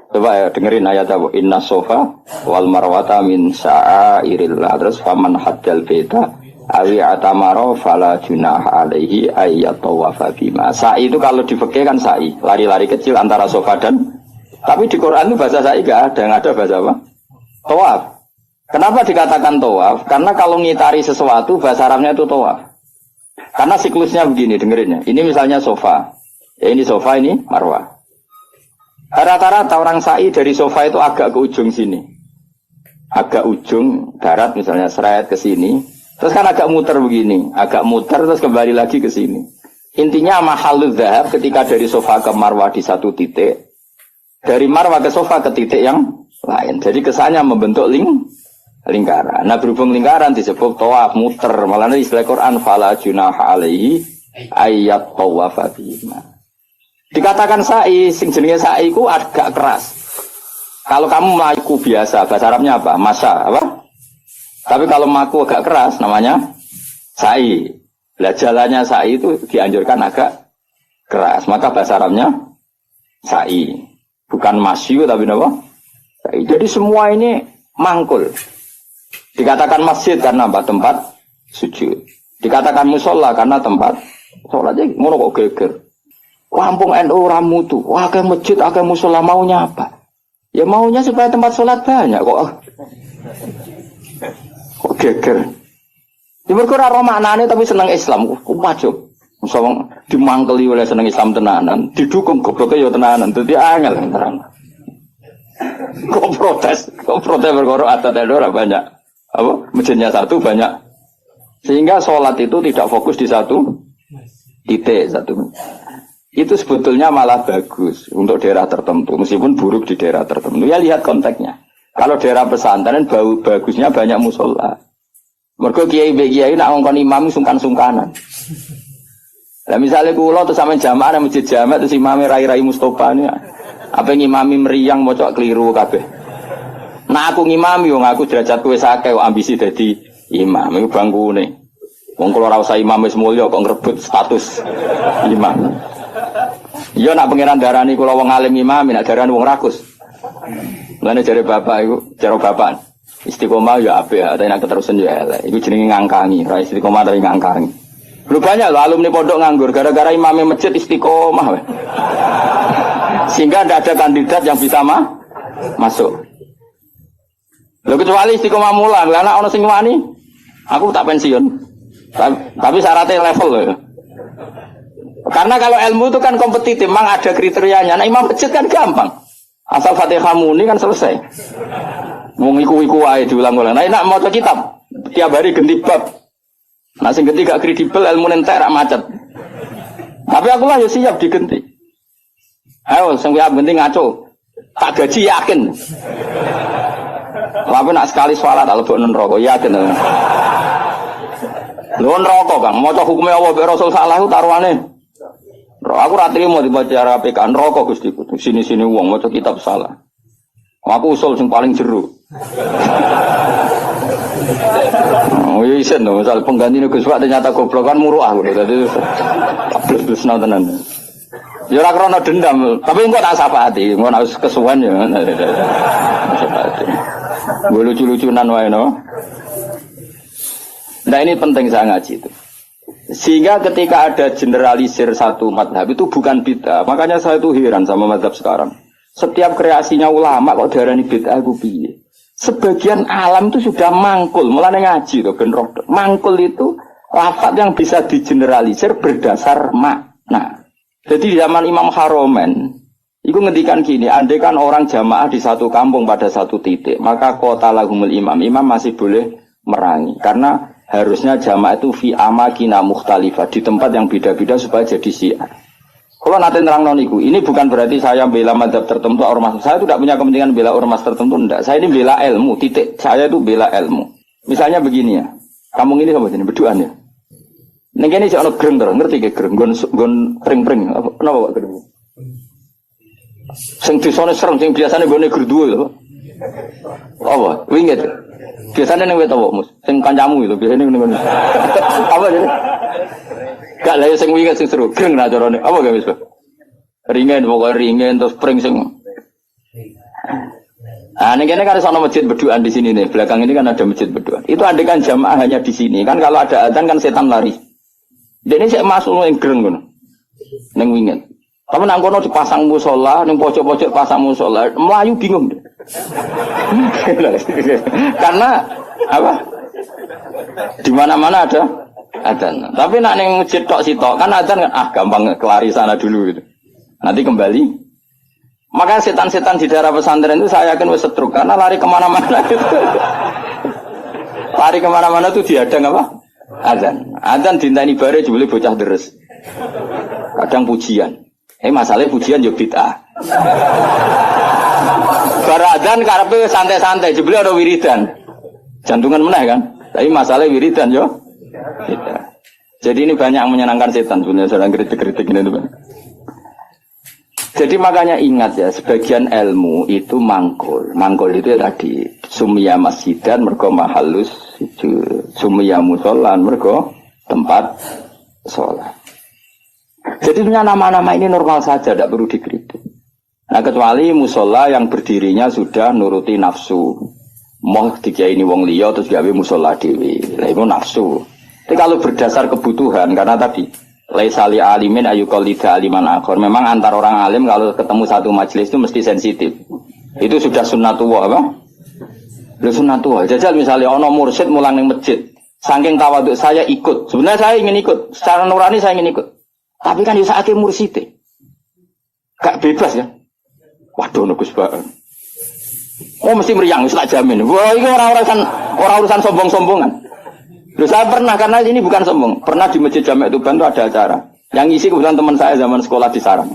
Coba ya dengerin ayat apa? Inna sofa wal marwata min sa'airillah. Terus faman hajjal beta awi atamaro fala junah alaihi ayyat tawafa bima. Sa'i itu kalau di fikih kan sa'i, lari-lari kecil antara sofa dan, tapi di Quran itu bahasa sa'i enggak ada, yang ada bahasa apa? Tawaf. Kenapa dikatakan tawaf? Karena kalau ngitari sesuatu bahasa Arabnya itu tawaf. Karena siklusnya begini, dengerin ya. Ini misalnya sofa. Ya ini sofa, ini marwah. Rata-rata orang sa'i dari sofa itu agak ke ujung sini. Agak ujung darat misalnya seret ke sini. Terus kan agak muter begini. Agak muter terus kembali lagi ke sini. Intinya mahalul dhahab ketika dari sofa ke marwah di satu titik. Dari marwah ke sofa ke titik yang lain. Jadi kesannya membentuk lingkaran. Nah berhubung lingkaran disebut tawaf muter. Malah istilah Quran fala junaha alaihi ayat tawafa bima. Dikatakan sa'i, sing jenenge sa'i ku agak keras. Kalau kamu melaku biasa, bahasa Arabnya apa? Masa, apa? Tapi kalau melaku agak keras, namanya sa'i. Lah jalannya sa'i itu dianjurkan agak keras. Maka bahasa Arabnya sa'i. Bukan masyu, tapi apa? Sa'i. Jadi semua ini mangkul. Dikatakan masjid karena apa? Tempat sujud. Dikatakan musola karena tempat sholatnya ngono kok geger. Kampung NU ramutu, wah ke masjid, ke musola maunya apa? Ya maunya supaya tempat sholat banyak kok. Kok geger? Ya mereka ora maknane tapi seneng Islam, wajib. Musola dimangkeli oleh seneng Islam tenanan, didukung gobloke ya tenanan, dadi angel terang. Kok protes perkara adat ora banyak. Apa? Masjidnya satu banyak. Sehingga sholat itu tidak fokus di satu titik satu. Itu sebetulnya malah bagus untuk daerah tertentu, meskipun buruk di daerah tertentu. Ya lihat konteksnya. Kalau daerah pesantren bagusnya banyak musola. Mergo kiai nak ngongkon imam sungkan-sungkanan. Lah misalnya kula terus sampean jamaah nang masjid jamaah terus imame rai-rai Mustofa ini. Apa ngimami meriang mocok keliru kabeh. Nah aku ngimami wong aku derajatku wis akeh kok ambisi dadi imam iku bangkune. Wong kula ora usah imam wis mulya kok ngrebut status imam. Iya nak pangeran darani kula wong alim imam, nak darani wong rakus. Mulane jare bapak iku, cara bapak istiqomah ya apik, tapi nak keterusan ya elek. Iku jenenge ngangkangi, ora istiqomah tapi ngangkangi. Lu banyak loh alumni pondok nganggur gara-gara imamnya masjid istiqomah. Sehingga tidak ada kandidat yang bisa masuk. Lho kecuali istiqomah mulan, karena ono sing wani, aku tak pensiun. Tapi syaratnya level loh. Karena kalau ilmu itu kan kompetitif, memang ada kriterianya. Nah imam masjid kan gampang. Asal Fatihah muni kan selesai. Mau iku ae diulang-ulang. Nah enak maca kitab, tiap hari ganti bab. Nah sing ganti gak kredibel ilmu entek rak macet. Tapi aku lah ya siap diganti. Ayo sing siap ganti ngaco. Tak gaji yakin. Tapi nak sekali sholat lebok neraka yakin. Lho neraka Kang, maca hukume Allah be Rasul salah taruhane. Aku ra trimo dibaca RPK neraka Gusti. Sini-sini wong maca kitab salah. Aku usul sing paling jero. Oh iya isen dong, misal pengganti Gus Pak ternyata goblok kan muruah gitu. Tadi plus tenan. Ya ora krana dendam, tapi engko tak sapati, engko nek kesuwen ya. Sapati. Gue lucu-lucunan wae no. Nah ini penting saya ngaji itu. Sehingga ketika ada generalisir satu madhab itu bukan bid'ah. Makanya saya itu heran sama madhab sekarang. Setiap kreasinya ulama kok darani bid'ah aku piye. Sebagian alam itu sudah mangkul, mulane ngaji to ben roh. Mangkul itu lafaz yang bisa digeneralisir berdasar makna. Jadi di zaman Imam Haromen itu ngendikan gini, andai kan orang jamaah di satu kampung pada satu titik, maka qatalahumul imam masih boleh merangi karena harusnya jamaah itu fi amakina mukhtalifah di tempat yang beda-beda supaya jadi syiar. Kalau nanti terang noniku, ini bukan berarti saya bela madhab tertentu ormas. Saya tidak punya kepentingan bela ormas tertentu, enggak. Saya ini bela ilmu, titik. Saya itu bela ilmu. Misalnya begini ya, kampung ini sama sini berduaan ya. Neng ini sih ono greng terus, ngerti ke greng, gon pring-pring. Kenapa Pak greng? Sing disone serem, sing biasane gone gerduwe lho. Apa? Winget. Biasane ning wet apa, Mus? Sing kancamu itu biasane ning. Apa jadi? Gak lah sing winget sing seru, greng ra carane. Apa gak wis, Pak? Ringen pokoke ringen terus pring sing. Ah, ning kene kan ana masjid berduaan di sini nih. Belakang ini kan ada masjid berduaan. Itu andekan jamaah hanya di sini. Kan kalau ada adzan kan setan lari. Dene sik masuk ning greng ngono. Ning winget. Tapi nang kono dipasang musola, ning pojok-pojok pasang musola, melayu bingung. Karena apa? Di mana-mana ada adzan. Tapi nak ning masjid tok sitok kan adzan kan gampang kelari sana dulu gitu. Nanti kembali. Maka setan-setan di daerah pesantren itu saya yakin wis setruk karena lari kemana-mana gitu. Lari kemana-mana tuh dihadang apa? Adzan dinteni bare jebule bocah deres. Kadang pujian. Masalahnya pujian yo bid'ah. Bar adzan karepe santai-santai jebule ada wiridan. Jantungan meneh kan. Tapi masalahnya wiridan yo bid'ah. Jadi ini banyak yang menyenangkan setan sebenarnya sedang kritik-kritik ini tuh. Jadi makanya ingat ya, sebagian ilmu itu mangkul. Mangkul itu tadi sumia masjidan mergo mahallus sumia musolan mergo tempat sholat. Jadi punya nama-nama ini normal saja, tidak perlu dikritik. Nah kecuali musola yang berdirinya sudah nuruti nafsu. Mau dikiai ini wong liya terus gawe musola dewi. Lah itu nafsu. Tapi kalau berdasar kebutuhan karena tadi laisa li alimin ayuqallida aliman akhor. Memang antar orang alim kalau ketemu satu majelis itu mesti sensitif. Itu sudah sunnatullah apa? Lu sunnatullah. Jajal misalnya ono mursyid mulang ning masjid. Saking tawaduk saya ikut. Sebenarnya saya ingin ikut. Secara nurani saya ingin ikut. Tapi kan bisa akhir mursyid. Gak bebas ya. Waduh nugus banget. Oh mesti meriang, tak jamin. Wah ini orang urusan sombong-sombongan. Loh, saya pernah, karena ini bukan sombong. Pernah di Masjid Jami' Tuban itu ada acara. Yang ngisi kebetulan teman saya zaman sekolah di Sarang.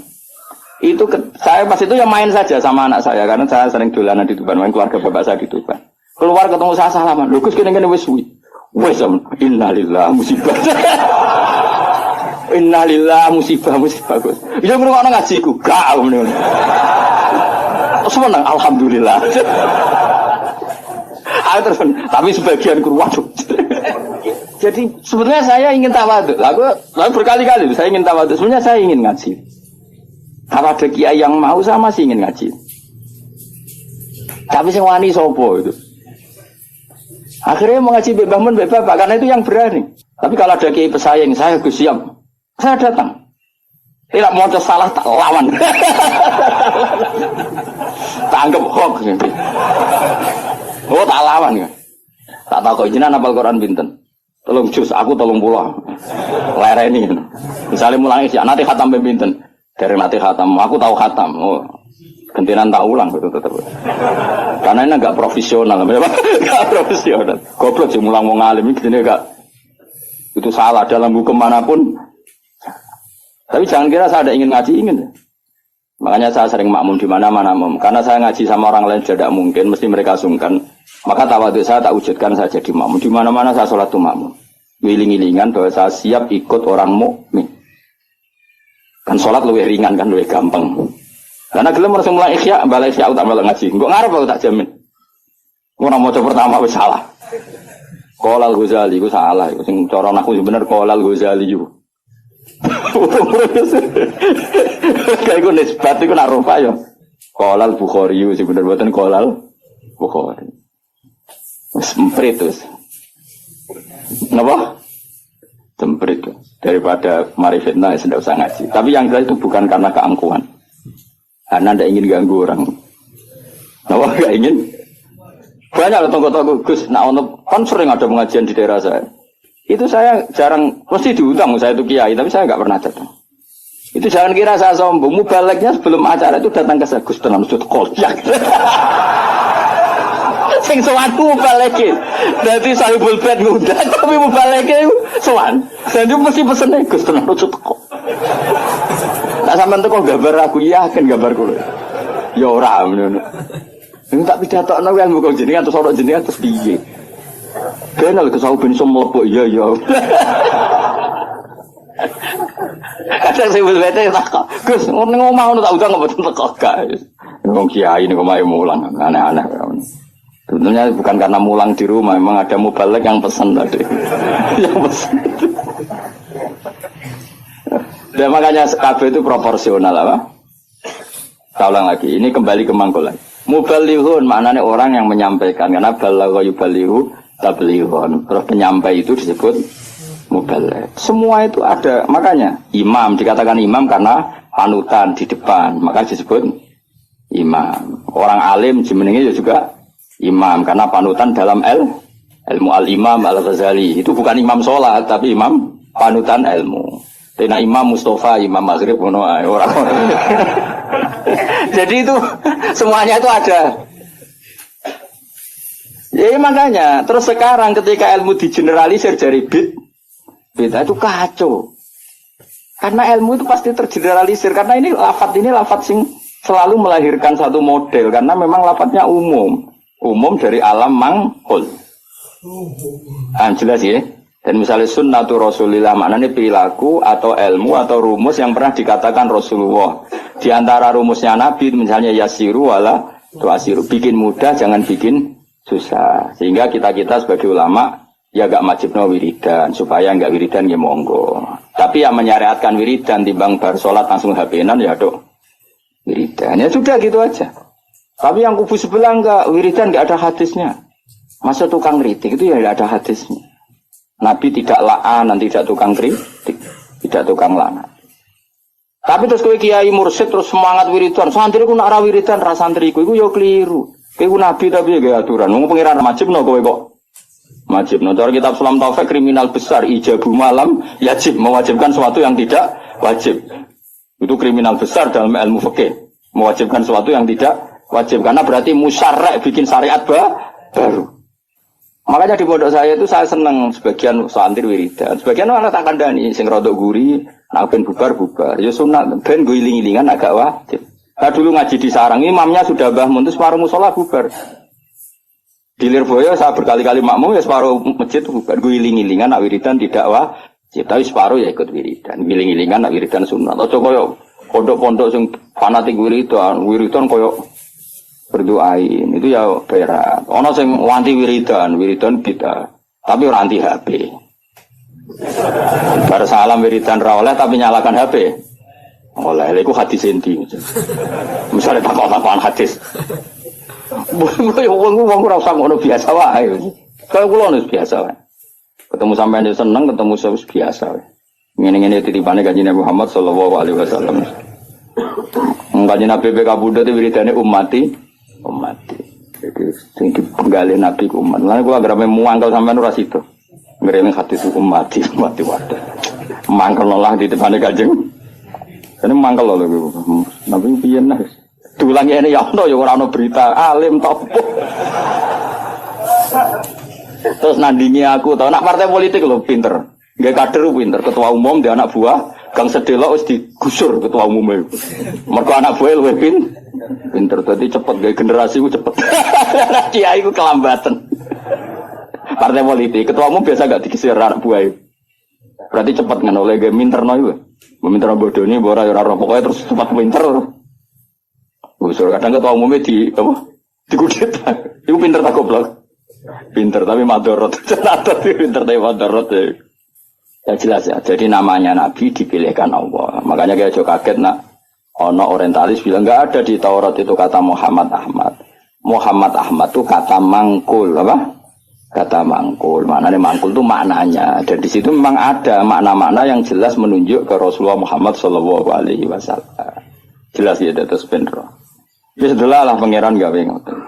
Itu saya pas itu yang main saja sama anak saya. Karena saya sering dolanan di Tuban. Main keluarga bapak saya di Tuban. Keluar ketemu saya salaman. Loh, Gus kene-kene wis suwi. Wes innalillah musibah. Innalillah musibah Gus. Ya ngrungokno ngajiku. Gak ngono. Seneng alhamdulillah. Terus, tapi sebagian guru waduh. Jadi sebenarnya saya ingin tawadhu. Lalu berkali-kali saya ingin tawadhu. Sebenarnya saya ingin ngaji. Kalau ada kiai yang mau saya masih ingin ngaji. Tapi sing wani sopo itu. Akhirnya mau ngaji Mbak Mun, Mbak Bapak karena itu yang berani. Tapi kalau ada kiai pesaing, saya Gus siap. Saya datang. Tidak mau salah tak lawan. Tak anggap hoax gitu. Oh tak lawan kan. Tak tahu kok jenengan hafal Quran pinten. Tolong jus, aku tolong pulang. Lereni. Misalnya mulai sih, nanti khatam pinten. Dari nanti khatam, aku tahu khatam. Oh, gantian tak ulang gitu tetap. Karena ini agak profesional, enggak profesional. Goblok sih mulang mau ngalim ini enggak. Itu salah dalam hukum manapun. Tapi jangan kira saya ada ingin ngaji, ingin. Makanya saya sering makmum di mana-mana, karena saya ngaji sama orang lain tidak mungkin, mesti mereka sungkan. Maka tawadhu saya tak wujudkan saya jadi makmum. Di mana-mana saya sholat itu makmum. Wiling-wilingan bahwa saya siap ikut orang mukmin. Kan sholat lebih ringan kan, lebih gampang. Karena gelem harus mulai ikhya, balai ikhya tak malah ngaji. Enggak ngarep aku tak jamin. Ora maca pertama wis salah. Qolal Ghazali iku salah, iku sing cara aku bener Qolal Ghazali iku. Kayak iku nisbat iku nak rupa ya. Qolal Bukhari iku sing bener boten Qolal Bukhari. Wis emprit wis. Napa? Temprit daripada mari fitnah ya tidak usah ngaji. Tapi yang jelas itu bukan karena keangkuhan. Karena tidak ingin ganggu orang. Napa enggak ingin? Banyak loh tonggo-tonggo Gus, nah kan sering ada pengajian di daerah saya. Itu saya jarang, mesti diundang saya itu kiai, tapi saya nggak pernah datang. Itu jangan kira saya sombong, mubaleknya sebelum acara itu datang ke saya, Gus tenang sud kolyak. Sing sowanku mubaleke. Dadi sahibul bed ngundang, tapi mubaleke sowan. Dan itu mesti pesene Gus tenang sud kok. Tak sampean teko gambar aku yakin gambarku. Ya ora ngono. Ini tak pidatokno ilmu kok jenengan terus ora jenengan terus piye? Kenal ke sawu ben iso mlebu iya. Kadang saya bete tak Gus ngomong ngono tak udah ngopo teko gak. Wong kiai niku mae mulang aneh-aneh. Sebenarnya bukan karena mulang di rumah, memang ada mubalek yang pesan tadi. Yang pesan. Dan makanya KB itu proporsional apa? Saya ulang lagi, ini kembali ke mangkulan. Mubalighun maknanya orang yang menyampaikan, karena balagha yubalighu tablighun. Terus penyampai itu disebut mubaligh. Semua itu ada, makanya imam dikatakan imam karena panutan di depan, maka disebut imam. Orang alim jenenge juga imam karena panutan dalam ilmu al-imam al-Ghazali. Itu bukan imam sholat tapi imam panutan ilmu. Tena Imam Mustafa, Imam Maghrib orang. Jadi itu semuanya itu ada. Ya makanya terus sekarang ketika ilmu digeneralisir dari bid'ah itu kacau. Karena ilmu itu pasti tergeneralisir karena ini lafadz sing selalu melahirkan satu model karena memang lafadznya umum dari alam mangkul. Jelas ya. Dan misalnya sunnatu Rasulillah maknanya perilaku atau ilmu atau rumus yang pernah dikatakan Rasulullah. Di antara rumusnya Nabi misalnya yasiru wala tuasiru, bikin mudah jangan bikin susah. Sehingga kita sebagai ulama ya gak wajibno wiridan supaya gak wiridan ya monggo. Tapi yang menyariatkan wiridan timbang bar salat langsung HP-nan ya dok wiridan. Ya sudah gitu aja. Tapi yang kubu sebelah enggak wiridan enggak ada hadisnya. Masa tukang kritik itu ya enggak ada hadisnya. Nabi tidak la'an, tidak tukang kritik, tidak tukang la'an. Tapi terus kowe kiai mursyid terus semangat wiridan. Santriku nak ra wiridan ra santriku iku ya keliru. Kowe nabi tapi ya aturan. Wong pengiran wajibno kowe kok. Wajibno. Cara kitab Sulam Taufik kriminal besar ijabu malam yajib mewajibkan sesuatu yang tidak wajib. Itu kriminal besar dalam ilmu fikih. Mewajibkan sesuatu yang tidak wajib karena berarti musyarrak bikin syariat baru. Makanya di pondok saya itu saya senang sebagian santri wiridan, sebagian orang tak kandani sing rodok guri, nak ben bubar. Ya sunat ben gue iling-ilingan agak wajib. Nah dulu ngaji di sarang, imamnya sudah mbah mun terus separuh musola bubar. Di Lirboyo saya berkali-kali makmum ya separuh masjid bubar. Gue iling-ilingan nak wiridan tidak wajib, tapi separuh ya ikut wiridan. Iling-ilingan nak wiridan sunat. Ojo koyo pondok-pondok sing fanatik wiridan koyo berdoain itu ya berat. Ono sing wanti wiridan beda. Tapi ora anti HP. Bar salam wiridan ra oleh tapi nyalakan HP. Oleh iku hadis endi. Misale takon hadis. Wong ora usah ngono biasa wae. Kayak kula wis biasa wae. Ketemu sampean yo seneng, ketemu wis biasa wae. Ngene-ngene titipane Kanjeng Nabi Muhammad sallallahu alaihi wasallam. Kanjeng Nabi BK Budha wiridane ummati. Jadi sing dipenggali Nabi ku umat. Lan kula agar muangkel sampean ora sida. Ngrene hati itu ummati wadah. Mangkel lah di depane Kanjeng. Ini mangkel lho Nabi piye nah. Dulang ngene ya ono ya ora ono berita alim topo. Terus nandingi aku tau nak partai politik lho pinter. Nggih kader pinter, ketua umum dia anak buah, Gang Sedelok wis digusur ketua umum. Mergo anak buah luwih pinter tadi cepet gaya generasi ku cepet. Kiai ku kelambatan. Partai politik ketua umum biasa gak dikisir anak buah. Berarti cepet kan oleh gaya minterno itu. Minterno bodoni ora ora pokoknya terus cepat pinter. Gusur kadang ketua umumnya di apa? Dikudeta. Iku pinter tak goblok. Pinter tapi madorot. Pinter tapi madorot ya. Ya jelas ya. Jadi namanya Nabi dipilihkan Allah. Makanya kayak juga kaget nak. Ono orientalis bilang nggak ada di Taurat itu kata Muhammad Ahmad. Muhammad Ahmad itu kata mangkul apa? Kata mangkul. Maknanya mangkul itu maknanya. Dan di situ memang ada makna-makna yang jelas menunjuk ke Rasulullah Muhammad Shallallahu Alaihi Wasallam. Jelas ya terus bener. Bisa lah pangeran gawe ngoten.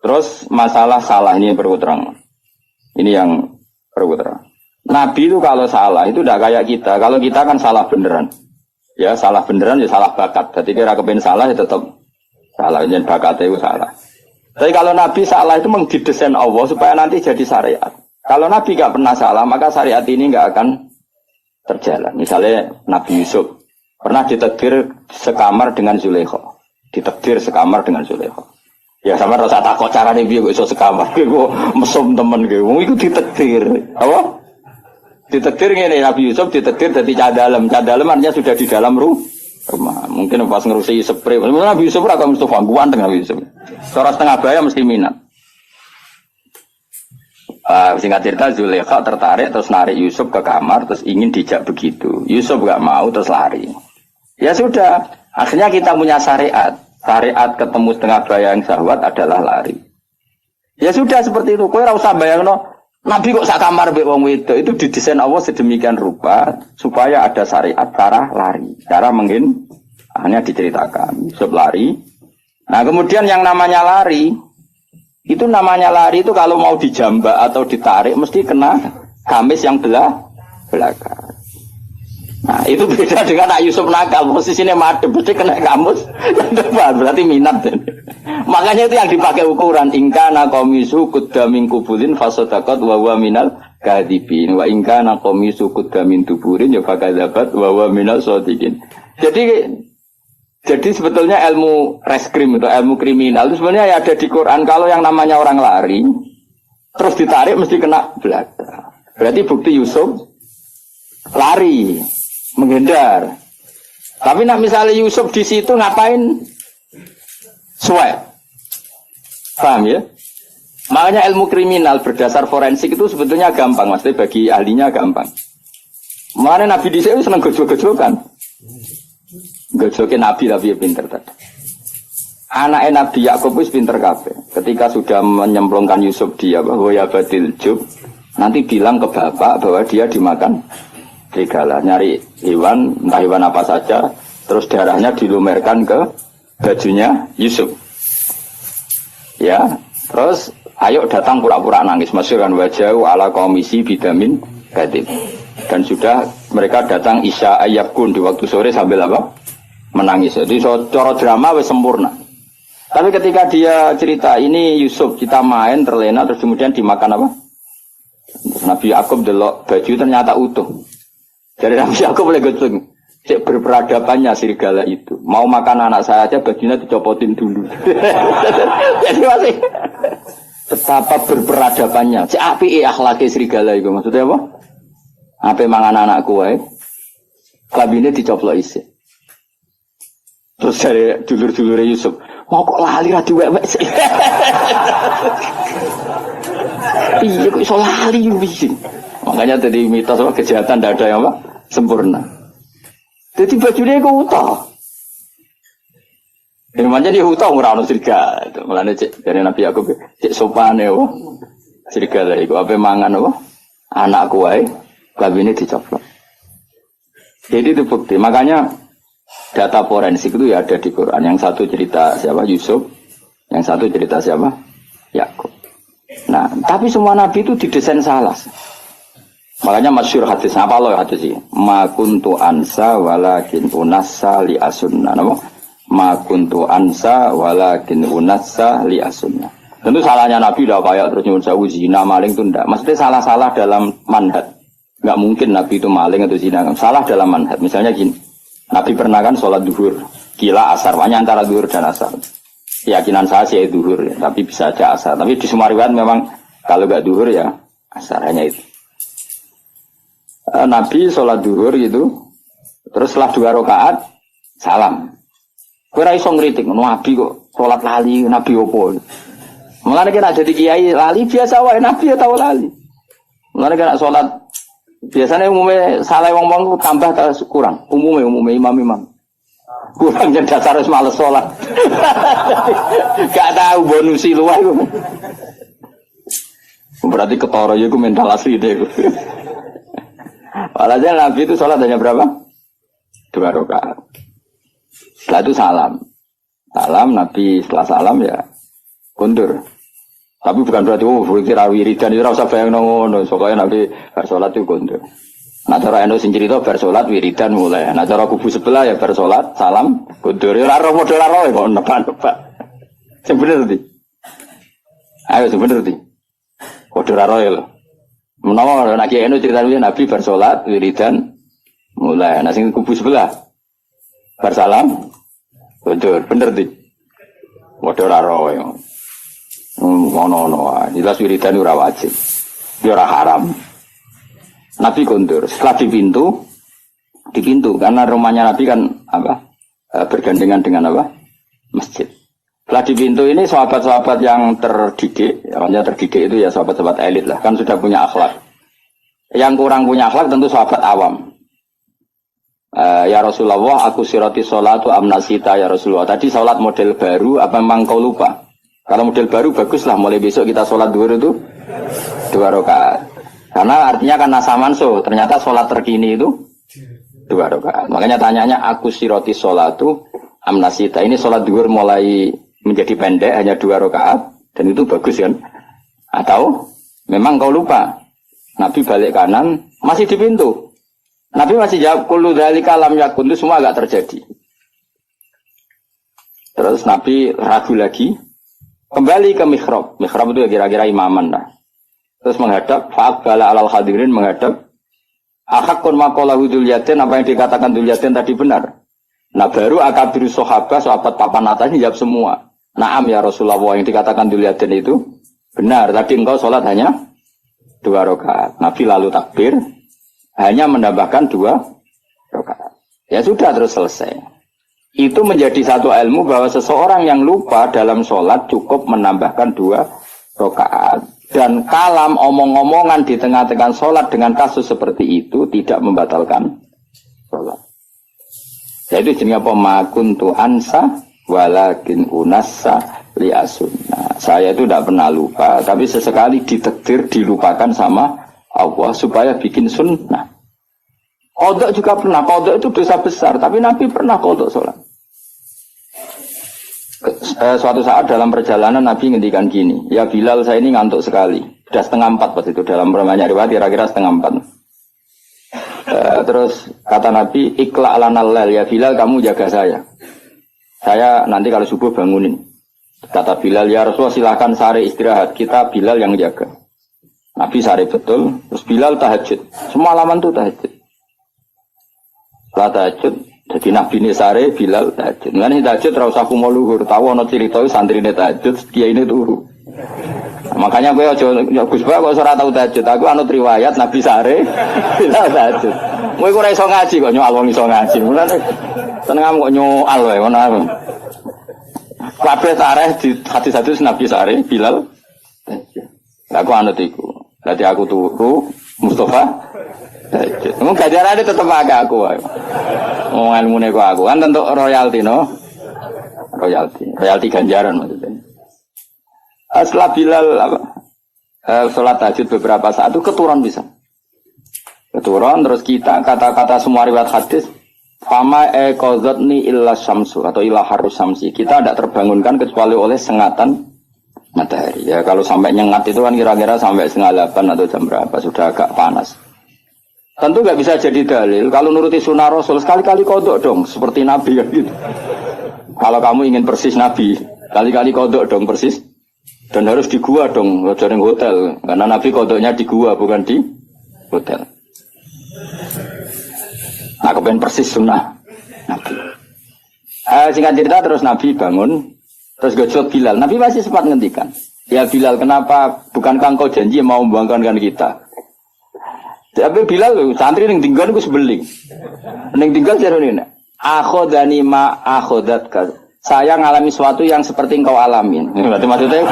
Terus masalah salah ini perlu terang. Ini yang perlu terang. Nabi itu kalau salah itu tidak kayak kita. Kalau kita kan salah beneran. Ya salah beneran ya salah bakat. Jadi kira kepen salah ya tetap salah. Jadi bakat itu salah. Tapi kalau Nabi salah itu mengdidesain Allah supaya nanti jadi syariat. Kalau Nabi nggak pernah salah maka syariat ini nggak akan terjalan. Misalnya Nabi Yusuf pernah ditakdir sekamar dengan Zulaikha. Ditakdir sekamar dengan Zulaikha. Ya sama rasa takut cara nih biar iso sekamar. Gue mesum temen gue. Itu ditakdir. Apa? Ditakdir ini Nabi Yusuf ditakdir dari cadalem. Cadalem artinya sudah di dalam rumah. Mungkin pas ngerusi spray. Nabi Yusuf agak mesti gangguan dengan Nabi Yusuf. Seorang setengah baya mesti minat. Singkat cerita Zulaikha tertarik terus narik Yusuf ke kamar terus ingin dijak begitu. Yusuf gak mau terus lari. Ya sudah. Akhirnya kita punya syariat. Syariat ketemu setengah baya yang syahwat adalah lari. Ya sudah seperti itu. Kowe ora usah bayangno Nabi kok sak kamar mbek wong wedok itu didesain Allah sedemikian rupa supaya ada syariat cara lari, cara mungkin hanya diceritakan Yusuf lari. Nah kemudian yang namanya lari itu namanya lari itu kalau mau dijambak atau ditarik mesti kena gamis yang belakang. Nah itu beda dengan Nak Yusuf nakal posisinya madep mesti kena gamus yang depan berarti minat. Makanya itu yang dipakai ukuran ingkana komisu kudamin kubulin fasodakot wawa minal kadibin wa ingkana komisu kudamin tuburin ya fakadabat wawa minal sodikin. Jadi sebetulnya ilmu reskrim itu ilmu kriminal itu sebenarnya ada di Quran. Kalau yang namanya orang lari terus ditarik mesti kena belakang. Berarti bukti Yusuf lari menghindar. Tapi nak misalnya Yusuf di situ ngapain? Swipe. Paham ya? Makanya ilmu kriminal berdasar forensik itu sebetulnya gampang, maksudnya bagi ahlinya gampang. Mana Nabi di sini senang gojol-gojolkan. Gojolkan Nabi tapi ya pinter tadi. Anaknya Nabi Yakub itu pinter kabeh. Ketika sudah menyemplungkan Yusuf dia bahwa ya batil jub, nanti bilang ke bapak bahwa dia dimakan serigala, nyari hewan, entah hewan apa saja, terus darahnya dilumerkan ke bajunya Yusuf. Ya, terus ayo datang pura-pura nangis, masyhur kan wajah ala komisi bidamin kadib. Dan sudah mereka datang isya ayyakun di waktu sore sambil apa? Menangis. Jadi cara drama wis sempurna. Tapi ketika dia cerita ini Yusuf kita main terlena terus kemudian dimakan apa? Terus Nabi Yakub delok baju ternyata utuh. Jadi Nabi Yakub boleh goceng. Cek berperadabannya serigala itu. Mau makan anak saya aja bajunya dicopotin dulu. Jadi masih betapa berperadabannya. Cek api akhlaknya serigala itu. Maksudnya apa? Apa mangan anakku wae. Kabine dicoplok isi. Terus dari dulur-dulure Yusuf, mau kok lali ra diwek-wek sih. Iya kok iso lali iki. Makanya tadi mitos apa kejahatan tidak ada yang apa? Sempurna. Jadi bajunya itu utah. Namanya dia utah ngurang serigala. Mulanya cek dari Nabi Yakub cek sopane wah serigala itu apa mangan wah anakku wae kabine dicoplok. Jadi itu bukti. Makanya data forensik itu ya ada di Quran. Yang satu cerita siapa Yusuf, yang satu cerita siapa Yakub. Nah, tapi semua nabi itu didesain salah. Makanya masyhur hadis apa loh hadis ini? Ma kuntu ansa walakin unassa li asunna. Nama? Ma kuntu ansa walakin unassa li asunna. Tentu salahnya Nabi udah kayak terus nyuwun sewu zina maling itu enggak. Maksudnya salah-salah dalam manhaj. Enggak mungkin Nabi itu maling atau zina. Salah dalam manhaj. Misalnya gini. Nabi pernah kan sholat duhur. Kila asar. Banyak antara duhur dan asar. Keyakinan saya sih duhur ya. Tapi bisa aja asar. Tapi di semua riwayat memang kalau enggak duhur ya asar. Hanya itu. Nabi sholat duhur gitu, terus setelah 2 rakaat salam. Kowe ora iso ngritik Nabi kok salat lali, Nabi opo. Mulane nek dadi kiai lali biasa wae, Nabi ya tau lali. Mulane nek salat biasanya umumnya salah wong-wong tambah atau kurang. Umumnya imam-imam. Kurang jadi dasar wis males salat. Gak tahu bonusi luwih. Berarti ketara ya iku mental asli deh. Walhasil Nabi itu salat hanya berapa? 2 rakaat. Setelah itu salam. Salam Nabi setelah salam ya kundur. Tapi bukan berarti berarti wiridan itu rasa bayang ngono. Soalnya Nabi bar salat itu kundur. Nah cara eno sing cerita bar salat wiridan mulai. Nah cara kubu sebelah ya bar salat salam kundur. Ora roh model ora kok nebak-nebak. Sing bener ndi? Ayo sing bener ndi? Model ora lho. Menawa nek eno ceritane Nabi bar salat wiridan mulai. Nah sing kubu sebelah bar salam kundur. Bener ndi? Model ora roh. Ngono-ngono jelas wiridan ora wajib. Ya ora haram. Nabi kundur. Setelah di pintu karena rumahnya Nabi kan bergandengan dengan masjid. Setelah di pintu ini sahabat-sahabat yang terdidik, yang terdidik itu ya sahabat-sahabat elit lah, kan sudah punya akhlak. Yang kurang punya akhlak tentu sahabat awam. Ya Rasulullah, aku siroti sholatu amnasita ya Rasulullah. Tadi sholat model baru, apa memang kau lupa? Kalau model baru baguslah, mulai besok kita sholat duhur itu 2 rakaat. Karena artinya kan nasamanso, ternyata sholat terkini itu 2 rakaat. Makanya tanyanya aku siroti sholatu amnasita. Ini sholat duhur mulai menjadi pendek hanya 2 rakaat dan itu bagus kan? Atau memang kau lupa? Nabi balik kanan masih di pintu. Nabi masih jawab kullu dzalika lam yakun, itu semua agak terjadi. Terus Nabi ragu lagi. Kembali ke mihrab. Mihrab itu ya kira-kira imaman lah. Terus menghadap, fa'aqbala alal hadirin menghadap. Ahakun maqalahu dzul yatin, apa yang dikatakan dzul yatin tadi benar. Nah baru akabiru sahabat papan atasnya jawab semua. Naam ya Rasulullah, yang dikatakan dzul yatin itu benar. Tadi engkau sholat hanya 2 rakaat. Nabi lalu takbir, hanya menambahkan 2 rakaat. Ya sudah terus selesai. Itu menjadi satu ilmu bahwa seseorang yang lupa dalam sholat cukup menambahkan 2 rakaat. Dan kalam omong-omongan di tengah-tengah sholat dengan kasus seperti itu tidak membatalkan sholat. Yaitu jenis apa? Makuntu ansa walakin unassa liasunna. Saya itu tidak pernah lupa, tapi sesekali ditakdir dilupakan sama Allah supaya bikin sunnah. Qadha juga pernah. Qadha itu dosa besar, tapi Nabi pernah qadha sholat. Suatu saat dalam perjalanan Nabi ngendikan gini, ya Bilal saya ini ngantuk sekali. Sudah 3:30 pas itu dalam banyak riwayat kira-kira 3:30. Terus kata Nabi, ikla lanal lail, ya Bilal kamu jaga saya. Saya nanti kalau subuh bangunin. Kata Bilal, ya Rasulullah silakan sare istirahat, kita Bilal yang jaga. Nabi sare betul, terus Bilal tahajud. Semua alaman itu tahajud. Setelah tahajud, jadi Nabi ini sare, Bilal tahajud. Nah ini tahajud, terusah aku mau luhur. Tahu ada cerita santri ini tahajud, kiai ini turu. Makanya gue Gus Ba kok ora tau tahajud. Aku anut riwayat Nabi sare, Bilal tahajud. Kowe ora iso ngaji kok nyoal wong iso ngaji. Mulane seneng kok nyoal wae ngono. Kabeh sare di hadis-hadis Nabi sare, Bilal tahajud. Aku anut iku. Dadi aku turu, Mustafa tahajud. Mung gajarane tetep aku wae. Wong ilmune kok aku kan tentu royalti no. Royalti ganjaran maksudnya. Setelah Bilal sholat tahajud beberapa saat itu keturun bisa. Keturun terus kita kata-kata semua riwayat hadis fama qadzatni illa syamsu atau illa harus syamsi. Kita tidak terbangunkan kecuali oleh sengatan matahari. Ya kalau sampai nyengat itu kan kira-kira sampai 7:30 atau jam berapa sudah agak panas. Tentu nggak bisa jadi dalil. Kalau nuruti sunnah Rasul sekali-kali kodok dong seperti Nabi kan gitu. Kalau kamu ingin persis Nabi, kali-kali kodok dong persis. Dan harus di gua dong, jaring hotel. Karena Nabi kodoknya di gua bukan di hotel. Nah, kepengen persis sunnah Nabi. Singkat cerita terus Nabi bangun, terus gojok Bilal. Nabi masih sempat ngendikan, ya Bilal kenapa bukankah engkau janji mau membanggakan kita? Tapi Bilal santri yang tinggal itu sebeling. Yang tinggal jadi ini. Akhodani ma akhodat saya ngalami sesuatu yang seperti engkau alamin. Berarti maksudnya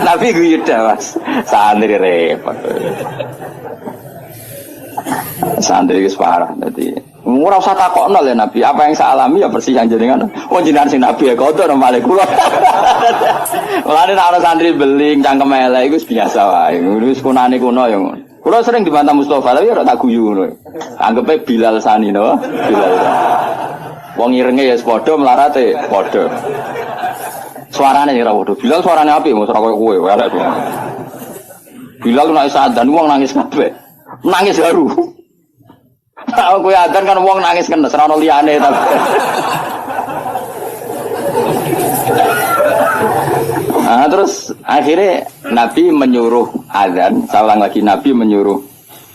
Nabi guyuda mas, santri repot. Santri itu parah. Jadi ora usah takokno ya Nabi, apa yang saya alami ya persis yang jenengan. Oh jenengan sing Nabi ya kotor malah kula. Mulane nek ana santri beling cangkem elek iku biasa wae. Wis kunane kuno ya. Kula sering dibantah Mustofa, tapi ora tak guyu ngono. Anggepe Bilal Sani no. Bilal. Wong irenge ya padha melarate padha. Suarane ora padha. Bilal suarane apik mos ora koyo kowe, elek to. Bilal nek sadan wong nangis kabeh. Nangis haru. Kalau kowe adan kan wong nangis kan ora ono liyane ta. Nah, terus akhirnya Nabi menyuruh azan, saya ulang lagi Nabi menyuruh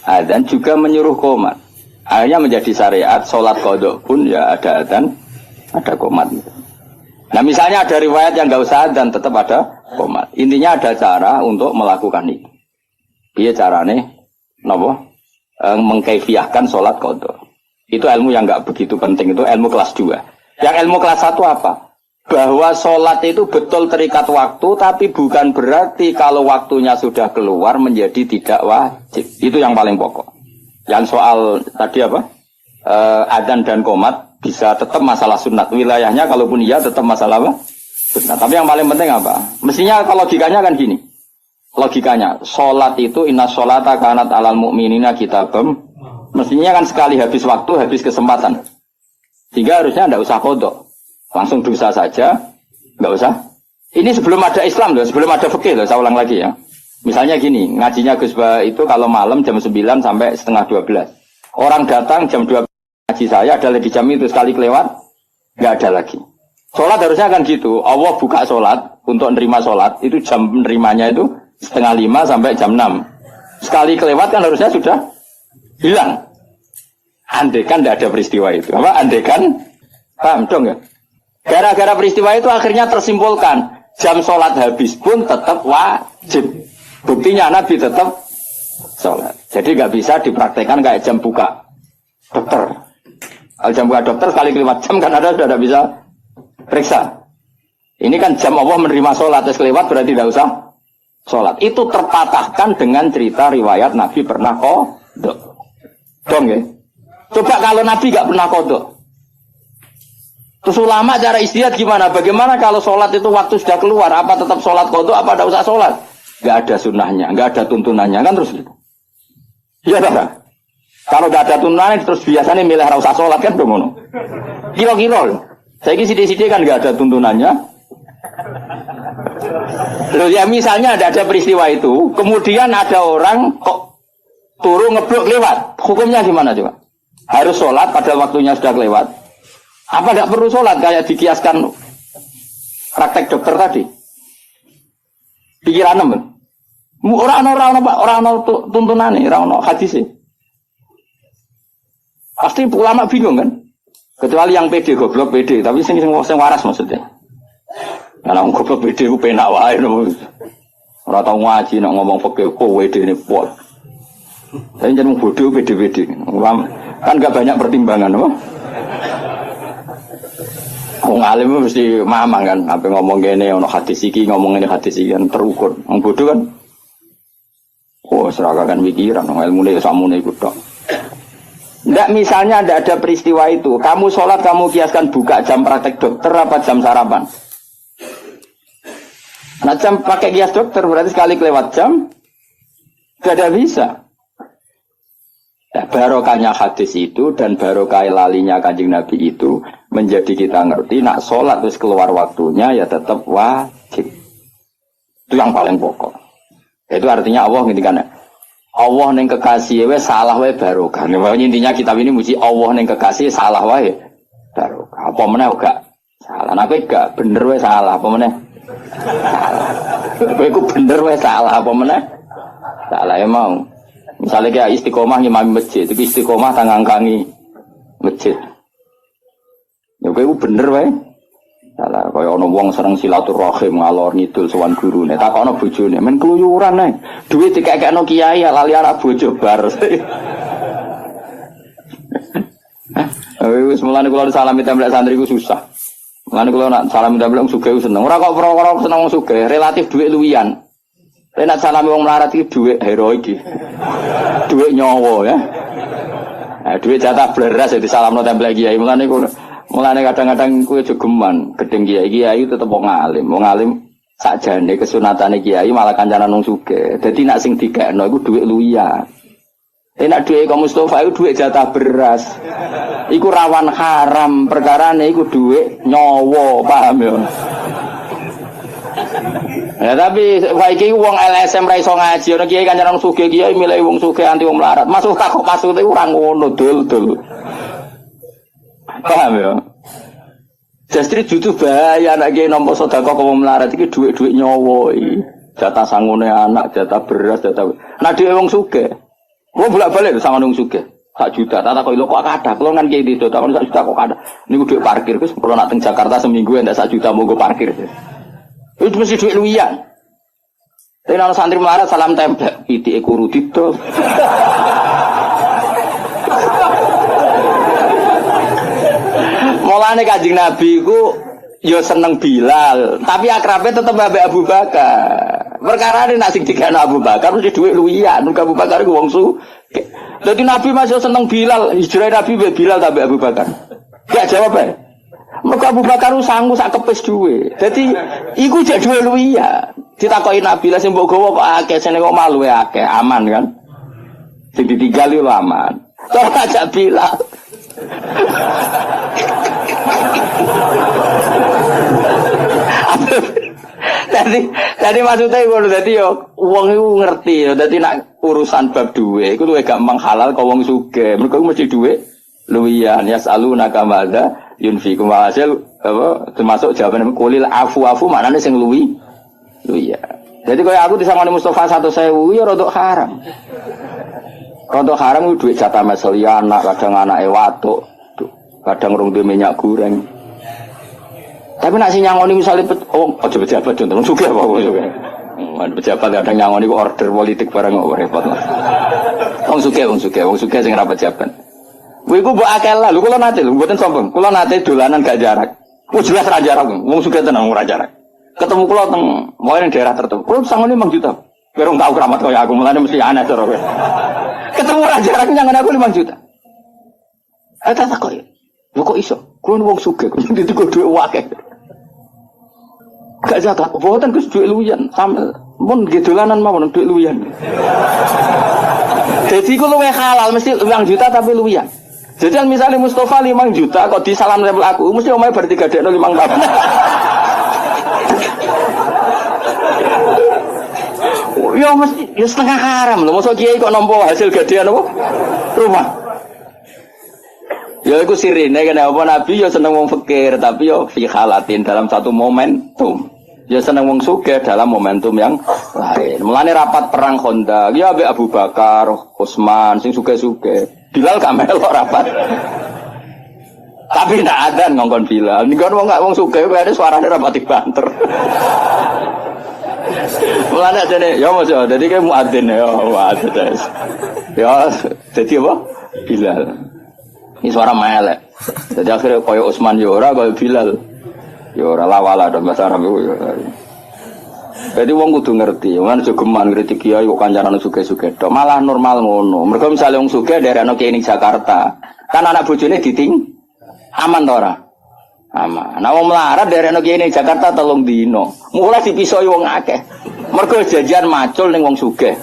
azan juga menyuruh qomat. Akhirnya menjadi syariat sholat qodok pun ya ada azan, ada qomat. Nah misalnya ada riwayat yang nggak usah azan tetap ada qomat. Intinya ada cara untuk melakukan itu. Iya carane, nopo mengkaifiahkan sholat qodok. Itu ilmu yang nggak begitu penting, itu ilmu kelas 2. Yang ilmu kelas 1 apa? Bahwa sholat itu betul terikat waktu, tapi bukan berarti kalau waktunya sudah keluar menjadi tidak wajib. Itu yang paling pokok. Yang soal tadi apa? Adzan dan qomat bisa tetap masalah sunat. Wilayahnya kalaupun iya tetap masalah apa? Sunat. Tapi yang paling penting apa? Mestinya kalau logikanya kan gini. Logikanya, sholat itu inna sholata kanat alal mu'minina kitabam. Mestinya kan sekali habis waktu, habis kesempatan. Sehingga harusnya tidak usah kodok. Langsung dosa saja, nggak usah. Ini sebelum ada Islam loh, sebelum ada fikih loh, saya ulang lagi ya. Misalnya gini, ngajinya Gus Ba itu kalau malam jam 9 sampai setengah 12. Orang datang jam 12 ngaji saya, ada di jam itu sekali kelewat, nggak ada lagi. Sholat harusnya kan gitu, Allah buka sholat, untuk nerima sholat, itu jam nerimanya itu setengah 5 sampai jam 6. Sekali kelewat kan harusnya sudah hilang. Andekan tidak ada peristiwa itu. Apa? Andekan, paham dong ya? Gara-gara peristiwa itu akhirnya tersimpulkan, jam sholat habis pun tetap wajib. Buktinya Nabi tetap sholat. Jadi nggak bisa dipraktekkan kayak jam buka dokter. Kalau jam buka dokter sekali kelewat jam kan ada sudah tidak bisa periksa. Ini kan jam Allah menerima sholat, terus kelewat berarti tidak usah sholat. Itu terpatahkan dengan cerita riwayat Nabi pernah kodok. Dong ya. Coba kalau Nabi nggak pernah kodok. Terus ulama cara istihad gimana? Bagaimana kalau sholat itu waktu sudah keluar? Apa tetap sholat kodok? Apa tidak usah sholat? Gak ada sunnahnya, gak ada tuntunannya kan terus gitu. Iya tak? Kalau gak ada tuntunannya terus biasanya milih rasa sholat kan dong. Kira-kira. Saya ini sidik-sidik kan gak ada tuntunannya. Terus ya misalnya ada peristiwa itu, kemudian ada orang kok turun ngeblok lewat. Hukumnya gimana coba? Harus sholat padahal waktunya sudah kelewat. Apa tidak perlu sholat kayak dikiaskan praktek dokter tadi? Pikiran nemen. Orang tuntunan nih, orang hadis sih. Pasti ulama bingung kan? Kecuali yang pede goblok pede, tapi sing waras maksudnya. Karena orang goblok pede ku penak wae ora tau ngaji nek ngomong fikih kok pede ne pol. Saya jeneng bodoh pede-pede. Kan enggak banyak pertimbangan, apa? Wong alim mesti mamang kan, apa ngomong gini, ono hadis iki ngomong ini hadis iki kan terukur. Wong bodoh kan, seragakan pikiran, ilmu ini samune ikut dok. Nggak misalnya ndak ada peristiwa itu, kamu sholat kamu kiaskan buka jam praktek dokter apa jam sarapan? Nah jam pakai kias dokter berarti sekali kelewat jam, gak ada bisa. Nah, barokahnya hadis itu dan barokah lalinya Kanjeng Nabi itu menjadi kita ngerti nak sholat terus keluar waktunya ya tetap wajib. Itu yang paling pokok. Itu artinya Allah ngintikan Allah neng kekasih we salah we barokah. Intinya kitab ini muji Allah neng kekasih salah we barokah. Apa meneh gak salah. Nah kowe gak bener we salah apa meneh? Salah. Kowe bener we salah apa meneh? Salah ya mau. Misalnya kayak istiqomah ngimami masjid, tapi istiqomah tangangkangi masjid. Ya kowe bener wae. Salah kaya ana wong seneng silaturahim ngalor ngidul sowan gurune. Takokno bojone, men keluyuran ae. Duit dikekekno kiai lali arek bojo bar. wis mulane kula salami templek santri ku susah. Mulane kula nak salami templek wong sugih seneng. Ora kok perkara seneng wong sugih, relatif dhuwit luwian. Nek salami wong melarat iki dhuwit heroik iki. Dhuwit nyawa ya. Nah, dhuwit jatah bleras ya disalamno templek kiai. Mulane kadang-kadang kuwi jogeman, gedeng kiai tetep wong alim. Wong alim sakjane kesunatane kiai malah kancanan wong sugih. Dadi nek sing dikekno iku dhuwit luwian. Nek dhuwit kok Mustofa iku dhuwit jatah beras. Iku rawan haram, perkarane iku dhuwit nyawa, paham ya? Ya tapi saiki wong LSM ra iso ngaji, ana kiai kancanan wong sugih, kiai milih wong sugih anti wong melarat. Masuk takok maksud iku ora ngono, dul. Paham ya? Justru jutu bahaya anak kiai nampa sedekah kok wong melarat iki dhuwit-dhuwit nyawa iki. Jatah sangune anak, jatah beras, jatah. Nah dhewe wong sugih. Wong bolak-balik sama wong sugih. 1 juta, tak kok kok kathah. Kulo kan kiai itu, tak 1 juta kok kathah. Niku dhuwit parkir wis kulo nak teng Jakarta seminggu entek 1 juta monggo parkir. Itu mesti dhuwit luwian. Tapi ana santri melarat salam templek, pitike kurudit to. Mulane Kanjeng Nabi ku ya seneng Bilal, tapi akrabe tetep ambek Abu Bakar. Perkara ini nak sing dikene Abu Bakar mesti dhuwit luwian, Abu Bakar ku wong sugih. Dadi Nabi masih seneng Bilal, hijrah Nabi mbek Bilal ta mbek Abu Bakar. Gak jawab ae. Mergo Abu Bakar sanggup sak kepis dhuwit. Dadi iku jek dhuwit luwian. Ditakoki Nabi lah sing mbok gawa kok akeh, sing kok malu akeh, aman kan? Sing ditinggal yo aman. Tok ajak Bilal. Tadi maksudnya ngono dadi yo wong iku ngerti yo dadi nak urusan bab duwe iku luwih gampang halal kok wong sugih. Mergo mesti duwe luwian yasaluna kamadza yunfiqu hasil apa termasuk jawaban kulil afu maknane sing luwian. Jadi kaya aku disangoni Mustofa 100.000 ya rada haram. Rada haram ku duit jatah meseli anak, kadang anake watuk, kadang rong duwe minyak goreng. Tapi nak sing nyangoni misale aja pejabat contoh sugih apa sugih. Pejabat kadang nyangoni ku order politik barang kok repot lah. Wong sugih sing ra pejabat. Kuwi ku mbok akeh lah, lho kula nate lho mboten sombong. Kula nate dolanan gak jarak. Ku jelas ra jarak, wong sugih tenan ora jarak. Ketemu kula teng mau ning daerah tertentu. Kula sangone 5 juta. Kira tau keramat kaya aku, mulane mesti aneh cara kowe. Ketemu ra jarak nyangone aku 5 juta. Tak kok. Lho kok iso? Kuwi wong sugih, kuwi dituku dhuwit akeh. Gak zakat, boten Gus dhuwit luwian, sampe mun nggih dolanan mawon dhuwit luwian. Jadi ku luwih halal mesti 5 juta tapi luwian. Jadi misalnya Mustofa 5 juta kok disalam level aku, mesti omahe bar 3 dekno 5 tahun. Ya mesti ya setengah haram lho, mosok kiai kok nampa hasil gadean apa? Rumah. Ya iku sirine kena apa Nabi ya seneng wong fakir tapi ya fi halatin dalam satu momentum. Ya seneng wong sugih dalam momentum yang lain. Mulane rapat perang Khandaq ya ambek Abu Bakar, Utsman sing sugih-sugih. Bilal gak melok rapat. Tapi ndak adzan ngongkon Bilal. Ning wong gak wong sugih kaya suarane rapat dibanter. Mulane jane ya mos ya dadi ke muadzin ya muadzin. Ya dadi apa? Bilal. Ini suara melek. Jadi akhirnya kaya Utsman ya ora kaya Bilal. Ya ora lawala dalam bahasa Arab itu. Jadi wong kudu ngerti, kan jogeman kritik kiai kok kancanan sugih-sugih tok. Malah normal ngono. Mergo misale wong sugih daerahno kiai ning Jakarta, kan anak bojone diting aman to ora? Aman. Nah wong melarat daerahno kiai ning Jakarta 3 dino. Mulai dipisoi wong akeh. Mergo janjian macul ning wong sugih.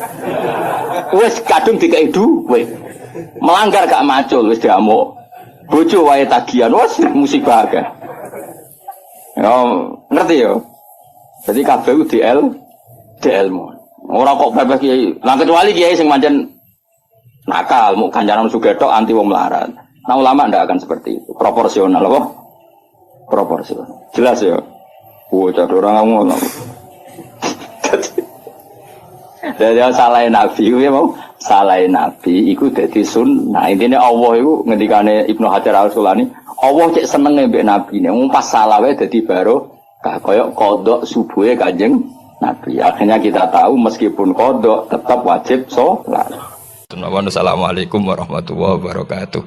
Wis kadung dikei duwe. Melanggar gak macul wis diamuk. Bojo wae tagihan wis musibah akeh. Ya ngerti ya. Jadi kabeh DL mu. Ora kok bebas kiai. Lah kecuali kiai sing pancen nakal, mau kancanan sugih tok anti wong melarat. Nah ulama ndak akan seperti itu. Proporsional apa? Proporsional. Jelas ya. Bocah orang ngono. Jadi salahin Nabi itu ya mau salahin Nabi itu jadi sunnah. Intinya Allah itu ngendikane Ibnu Hajar Al-Asqalani, Allah cek senenge mbek Nabi ne. Pas salah wae dadi barokah kaya qodok subuhe Kanjeng Nabi. Akhirnya kita tahu meskipun qodok tetap wajib salat. Assalamualaikum warahmatullahi wabarakatuh.